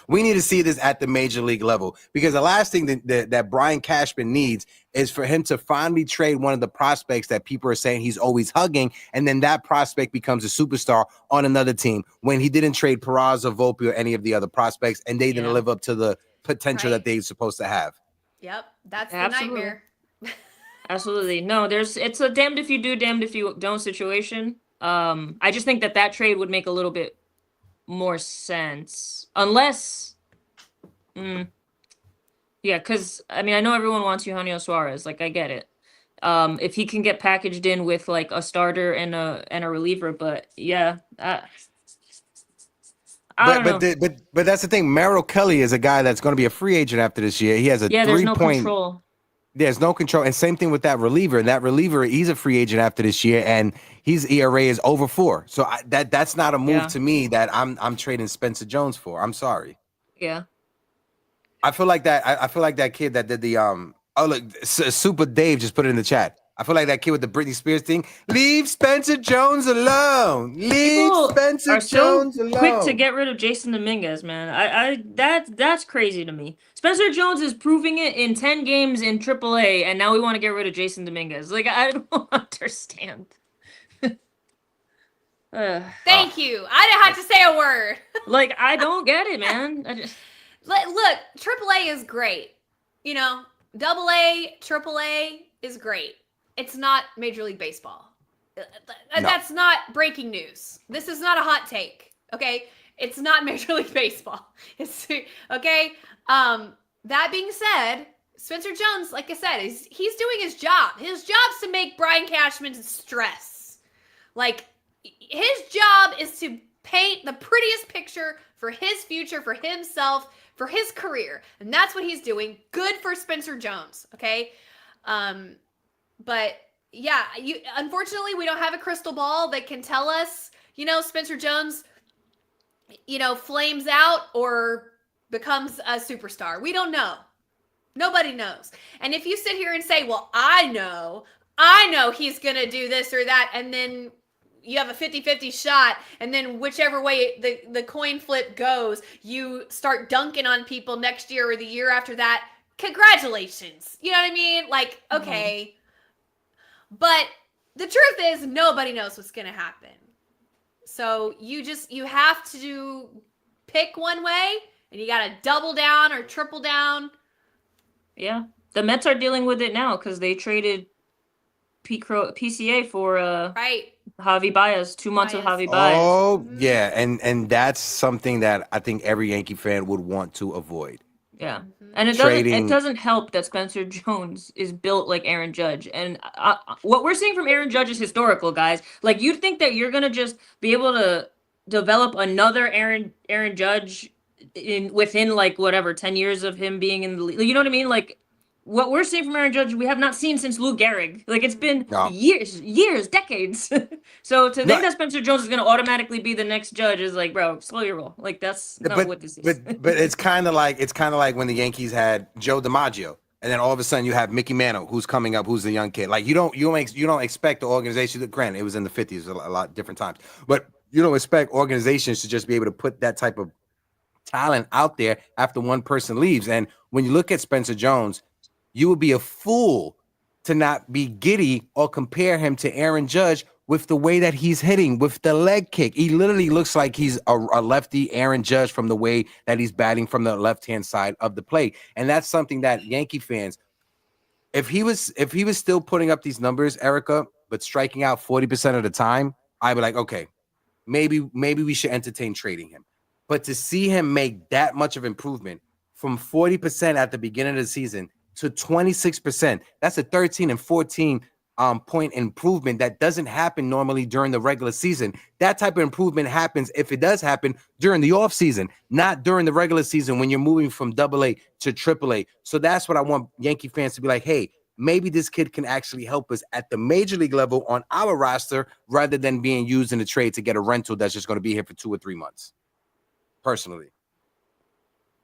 We need to see this at the major league level, because the last thing that Brian Cashman needs is for him to finally trade one of the prospects that people are saying he's always hugging, and then that prospect becomes a superstar on another team when he didn't trade Peraza, Volpe, or any of the other prospects, and they didn't live up to the potential that they're supposed to have. Yep, that's the nightmare. Absolutely. No, it's a damned if you do, damned if you don't situation. I just think that trade would make a little bit more sense, unless because I mean, I know everyone wants Eugenio Suarez, like I get it, if he can get packaged in with like a starter and a reliever, but I don't know. But that's the thing. Merrill Kelly is a guy that's going to be a free agent after this year. He has a there's no control. There's no control, and same thing with that reliever. That reliever, he's a free agent after this year, and his ERA is over 4. So that's not a move to me that I'm trading Spencer Jones for. I'm sorry. Yeah. I feel like that. I feel like that kid that did the Oh look, Super Dave just put it in the chat. I feel like that kid with the Britney Spears thing. Leave Spencer Jones alone. Leave Spencer Jones alone. Quick to get rid of Jason Dominguez, man. That's crazy to me. Spencer Jones is proving it in 10 games in AAA, and now we want to get rid of Jason Dominguez. Like, I don't understand. Thank you. I didn't have to say a word. Like, I don't get it, man. Look, AAA is great. You know, AA, AAA is great. It's not Major League Baseball. No. That's not breaking news. This is not a hot take. Okay, it's not Major League Baseball. It's okay. That being said, Spencer Jones, like I said, he's doing his job. His job's to make Brian Cashman stress. Like, his job is to paint the prettiest picture for his future, for himself, for his career. And that's what he's doing. Good for Spencer Jones, okay? But yeah, unfortunately, we don't have a crystal ball that can tell us, Spencer Jones, flames out or becomes a superstar. We don't know. Nobody knows. And if you sit here and say, well, I know he's going to do this or that, and then you have a 50-50 shot, and then whichever way the coin flip goes, you start dunking on people next year or the year after that, congratulations. You know what I mean? Like, okay. But the truth is, nobody knows what's going to happen. So you have to pick one way, and you got to double down or triple down. Yeah. The Mets are dealing with it now because they traded PCA for right. Javi Baez, 2 months of Javi Baez. Oh, yeah. And that's something that I think every Yankee fan would want to avoid. Yeah. And it doesn't help that Spencer Jones is built like Aaron Judge. And what we're seeing from Aaron Judge is historical, guys. Like, you'd think that you're going to just be able to develop another Aaron Judge within like whatever 10 years of him being in the league. You know what I mean? Like, what we're seeing from Aaron Judge, we have not seen since Lou Gehrig. Like, it's been years, decades. So to think that Spencer Jones is going to automatically be the next Judge is like, bro, slow your roll. Like, that's not what this is. But it's kind of like when the Yankees had Joe DiMaggio, and then all of a sudden you have Mickey Mantle, who's coming up, who's the young kid. Like, you don't expect the organization. Granted, it was in the 50s, a lot different times, but you don't expect organizations to just be able to put that type of talent out there after one person leaves. And when you look at Spencer Jones, you would be a fool to not be giddy or compare him to Aaron Judge with the way that he's hitting with the leg kick. He literally looks like he's a lefty Aaron Judge from the way that he's batting from the left-hand side of the plate. And that's something that Yankee fans, if he was still putting up these numbers, Erica, but striking out 40% of the time, I'd be like, okay, maybe we should entertain trading him. But to see him make that much of improvement from 40% at the beginning of the season to 26%, that's a 13 and 14 point improvement that doesn't happen normally during the regular season. That type of improvement happens, if it does happen, during the offseason, not during the regular season when you're moving from AA to AAA. So that's what I want Yankee fans to be like, hey, maybe this kid can actually help us at the major league level on our roster rather than being used in a trade to get a rental that's just going to be here for 2 or 3 months. Personally.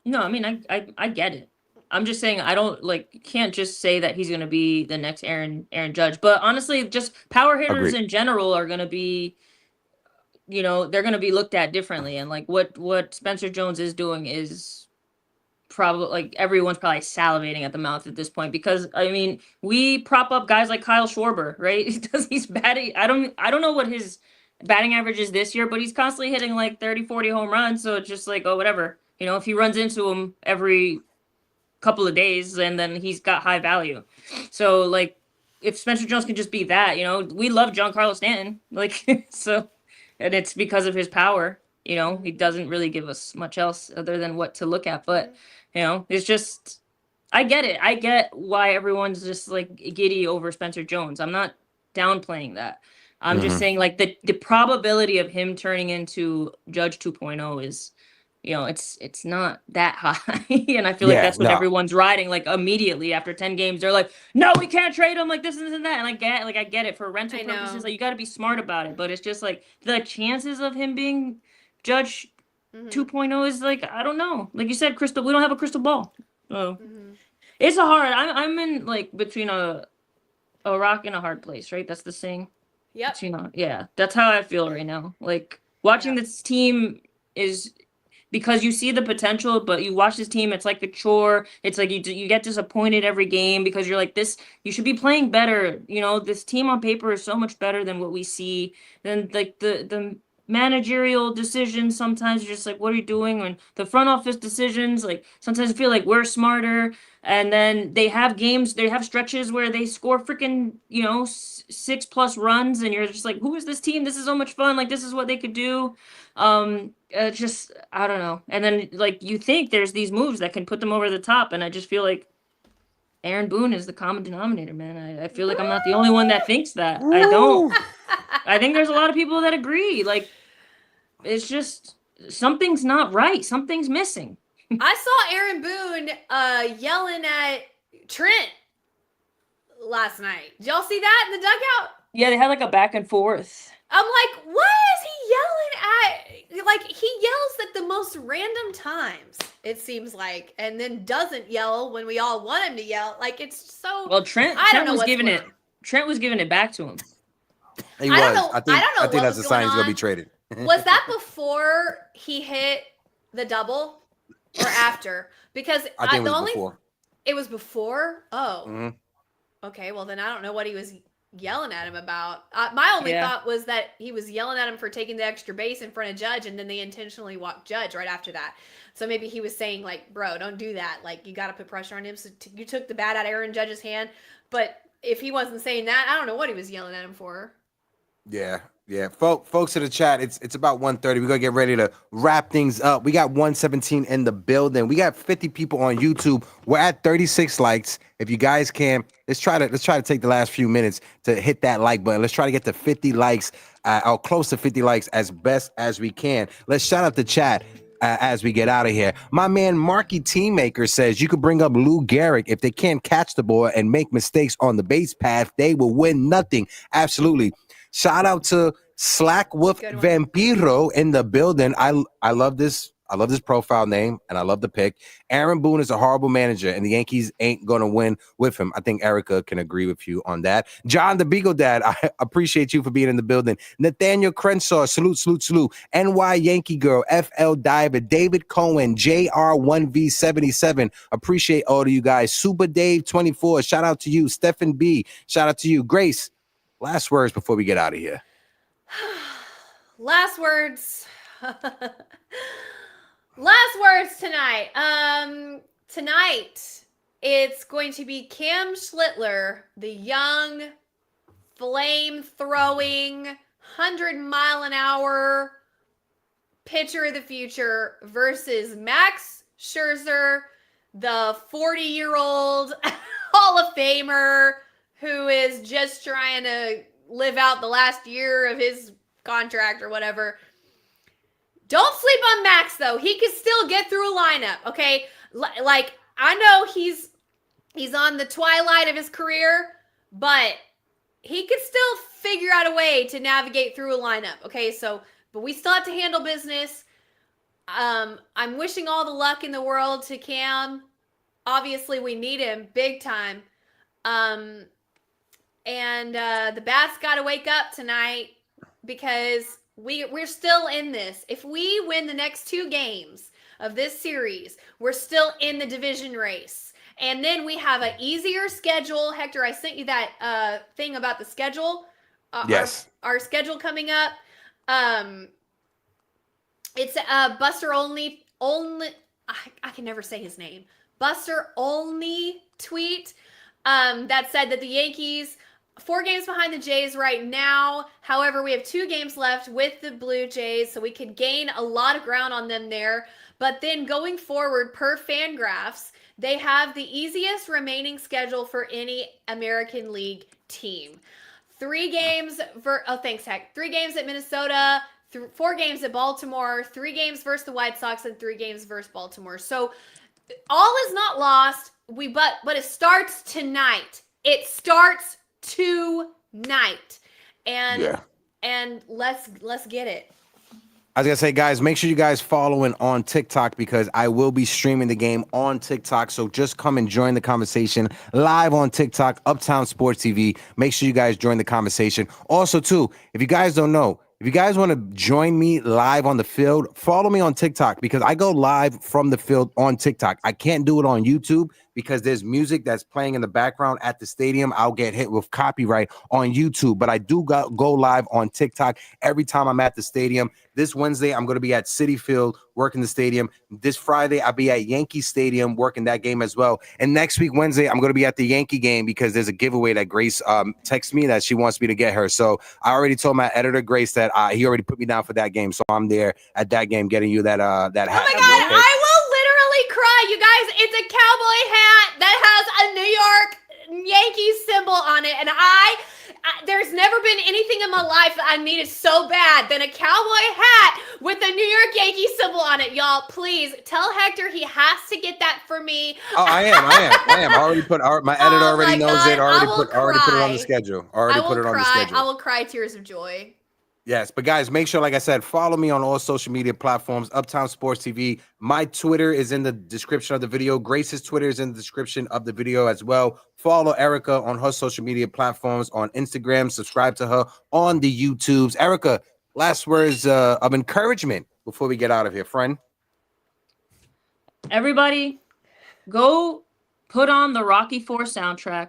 No, I mean, I get it. I'm just saying I don't can't just say that he's going to be the next Aaron Judge. But honestly, just power hitters in general are going to be, they're going to be looked at differently. And like what Spencer Jones is doing is probably like everyone's probably salivating at the mouth at this point, because I mean, we prop up guys like Kyle Schwarber, right? He's batting. I don't know what his batting average is this year, but he's constantly hitting like 30, 40 home runs. So it's just like, oh, whatever. If he runs into him every couple of days, and then he's got high value. So like, if Spencer Jones can just be that, we love Giancarlo Stanton, so, and it's because of his power. He doesn't really give us much else other than what to look at. But it's just, I get it. I get why everyone's just like giddy over Spencer Jones. I'm not downplaying that. I'm just saying like the probability of him turning into Judge 2.0 is, it's not that high. And I feel like that's what everyone's riding, like immediately after 10 games. They're like, no, we can't trade him, like this and that. And I get it for rental purposes. Like, you got to be smart about it. But it's just like the chances of him being Judge 2.0 is like, I don't know. Like you said, we don't have a crystal ball. So it's a hard, I'm in like between a rock and a hard place, right? That's the saying. Yep. Yeah, that's how I feel right now. Like watching this team is, because you see the potential, but you watch this team, it's like a chore. It's like you get disappointed every game because you're like, you should be playing better. This team on paper is so much better than what we see. Then like the managerial decisions. Sometimes you're just like, what are you doing? And the front office decisions, like sometimes I feel like we're smarter. And then they have games, they have stretches where they score freaking, 6+ runs, and you're just like, who is this team? This is so much fun. Like, this is what they could do. Just, I don't know. And then, like, you think there's these moves that can put them over the top, and I just feel like Aaron Boone is the common denominator, man. I feel like I'm not the only one that thinks that. I don't. I think there's a lot of people that agree. Like, it's just something's not right. Something's missing. I saw Aaron Boone yelling at Trent last night. Did y'all see that in the dugout? Yeah, they had like a back and forth. I'm like, what is he yelling at? Like, he yells at the most random times, it seems like, and then doesn't yell when we all want him to yell. Like, it's so. Well, Trent was giving it. Trent was giving it back to him. He I don't was. know. I don't know I think what that's was a sign going he's gonna be on. traded. Was that before he hit the double or after? Because I think it was the only before. it was before. Oh, Mhm. okay. Well, then I don't know what he was yelling at him about. My only thought was that he was yelling at him for taking the extra base in front of Judge, and then they intentionally walked Judge right after that. So maybe he was saying, like, bro, don't do that. Like, you got to put pressure on him. So you took the bat out of Aaron Judge's hand. But if he wasn't saying that, I don't know what he was yelling at him for. Yeah. Folks in the chat, it's about 1:30. We're gonna get ready to wrap things up. We got 117 in the building. We got 50 people on YouTube. We're at 36 likes. If you guys can, let's try to take the last few minutes to hit that like button. Let's try to get to 50 likes, or close to 50 likes as best as we can. Let's shout out the chat as we get out of here. My man Marky Teammaker says you could bring up Lou Gehrig. If they can't catch the ball and make mistakes on the base path, they will win nothing. Absolutely. Shout out to Slack Wolf Vampiro in the building. I love this. I love this profile name, and I love the pick. Aaron Boone is a horrible manager, and the Yankees ain't going to win with him. I think Erica can agree with you on that. John the Beagle Dad, I appreciate you for being in the building. Nathaniel Crenshaw, salute. NY Yankee Girl, FL Diver, David Cohen, JR1V77. Appreciate all of you guys. Super Dave 24, shout out to you. Stephen B, shout out to you. Grace, last words before we get out of here. Last words. Last words tonight. Tonight it's going to be Cam Schlittler, the young, flame-throwing, 100-mile-an-hour pitcher of the future versus Max Scherzer, the 40-year-old Hall of Famer who is just trying to live out the last year of his contract or whatever. Don't sleep on Max, though. He can still get through a lineup, okay? Like, I know he's on the twilight of his career, but he could still figure out a way to navigate through a lineup, okay? So, but we still have to handle business. I'm wishing all the luck in the world to Cam. Obviously, we need him big time. And the Bats got to wake up tonight because we're still in this. If we win the next 2 games of this series, we're still in the division race. And then we have an easier schedule. Hector, I sent you that thing about the schedule. Yes. Our schedule coming up. It's Buster only I can never say his name. Buster only tweet that said that the Yankees 4 games behind the Jays right now. However, we have 2 games left with the Blue Jays, so we could gain a lot of ground on them there. But then going forward, per Fangraphs, they have the easiest remaining schedule for any American League team. 3 games thanks, Heck. 3 games at Minnesota, 4 games at Baltimore, 3 games versus the White Sox, and 3 games versus Baltimore. So all is not lost. But it starts tonight. It starts tonight, and let's get it. I was gonna say, guys, make sure you guys following on TikTok because I will be streaming the game on TikTok. So just come and join the conversation live on TikTok, Uptown Sports TV. Make sure you guys join the conversation. Also, too, if you guys don't know, if you guys want to join me live on the field, follow me on TikTok because I go live from the field on TikTok. I can't do it on YouTube because there's music that's playing in the background at the stadium. I'll get hit with copyright on YouTube, but I do go live on TikTok every time I'm at the stadium. This Wednesday, I'm going to be at Citi Field working the stadium. This Friday, I'll be at Yankee Stadium working that game as well. And next week, Wednesday, I'm going to be at the Yankee game because there's a giveaway that Grace texts me that she wants me to get her. So I already told my editor, Grace, that he already put me down for that game. So I'm there at that game getting you that hat. Oh my God, Okay? I will literally cry. You guys, it's a cowboy hat that has a New York Yankees symbol on it. And there's never been anything in my life that I needed so bad than a cowboy hat with a New York Yankees symbol on it. Y'all, please tell Hector he has to get that for me. Oh, I am. I already put my editor already knows God, it. Already put it on the cry. schedule. I will cry tears of joy. Yes, but guys, make sure, like I said, follow me on all social media platforms, Uptown Sports TV. My Twitter is in the description of the video. Grace's Twitter is in the description of the video as well. Follow Erica on her social media platforms on Instagram. Subscribe to her on the YouTubes. Erica, last words of encouragement before we get out of here, friend. Everybody, go put on the Rocky IV soundtrack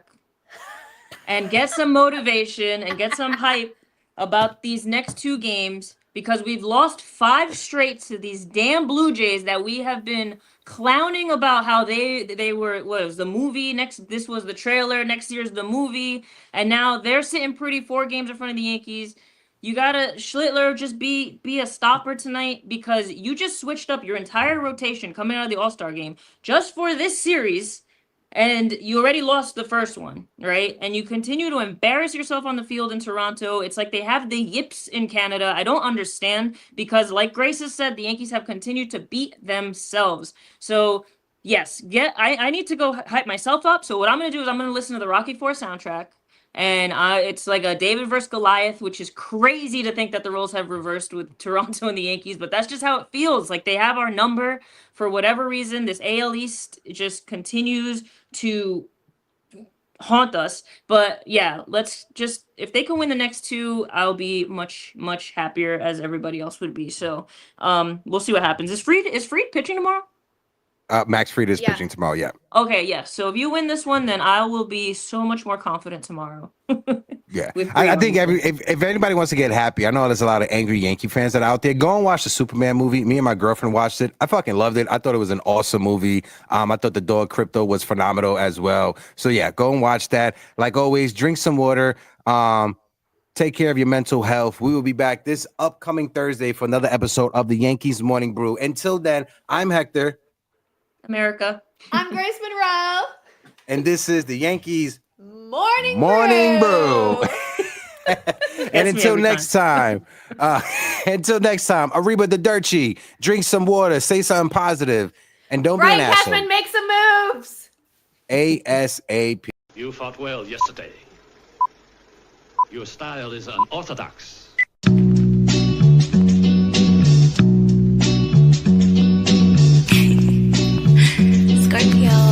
and get some motivation and get some hype about these next 2 games, because we've lost 5 straight to these damn Blue Jays that we have been clowning about how they were, what was the movie next, this was the trailer, next year's the movie, and now they're sitting pretty 4 games in front of the Yankees. You gotta, Schlittler, just be a stopper tonight, because you just switched up your entire rotation coming out of the All-Star game just for this series. And you already lost the first one, right? And you continue to embarrass yourself on the field in Toronto. It's like they have the yips in Canada. I don't understand, because like Grace has said, the Yankees have continued to beat themselves. So yes, I need to go hype myself up. So what I'm going to do is I'm going to listen to the Rocky IV soundtrack. And it's like a David versus Goliath, which is crazy to think that the roles have reversed with Toronto and the Yankees, but that's just how it feels. Like they have our number for whatever reason. This AL East just continues to haunt us. But yeah, let's just, if they can win the next 2, I'll be much, much happier, as everybody else would be. So we'll see what happens. Is Fried pitching tomorrow? Max Fried is pitching tomorrow, yeah. Okay, yeah. So if you win this one, then I will be so much more confident tomorrow. Yeah, I think if anybody wants to get happy, I know there's a lot of angry Yankee fans that are out there. Go and watch the Superman movie. Me and my girlfriend watched it. I fucking loved it. I thought it was an awesome movie. I thought the dog Crypto was phenomenal as well. So yeah, go and watch that. Like always, drink some water. Take care of your mental health. We will be back this upcoming Thursday for another episode of the Yankees Morning Brew. Until then, I'm Hector. America. I'm Grace Monroe. And this is the Yankees Morning Brew. And until next time, Arriba the Dirty, drink some water, say something positive, and don't be an asshole. Cashman, make some moves. ASAP. You fought well yesterday. Your style is unorthodox. Scorpio.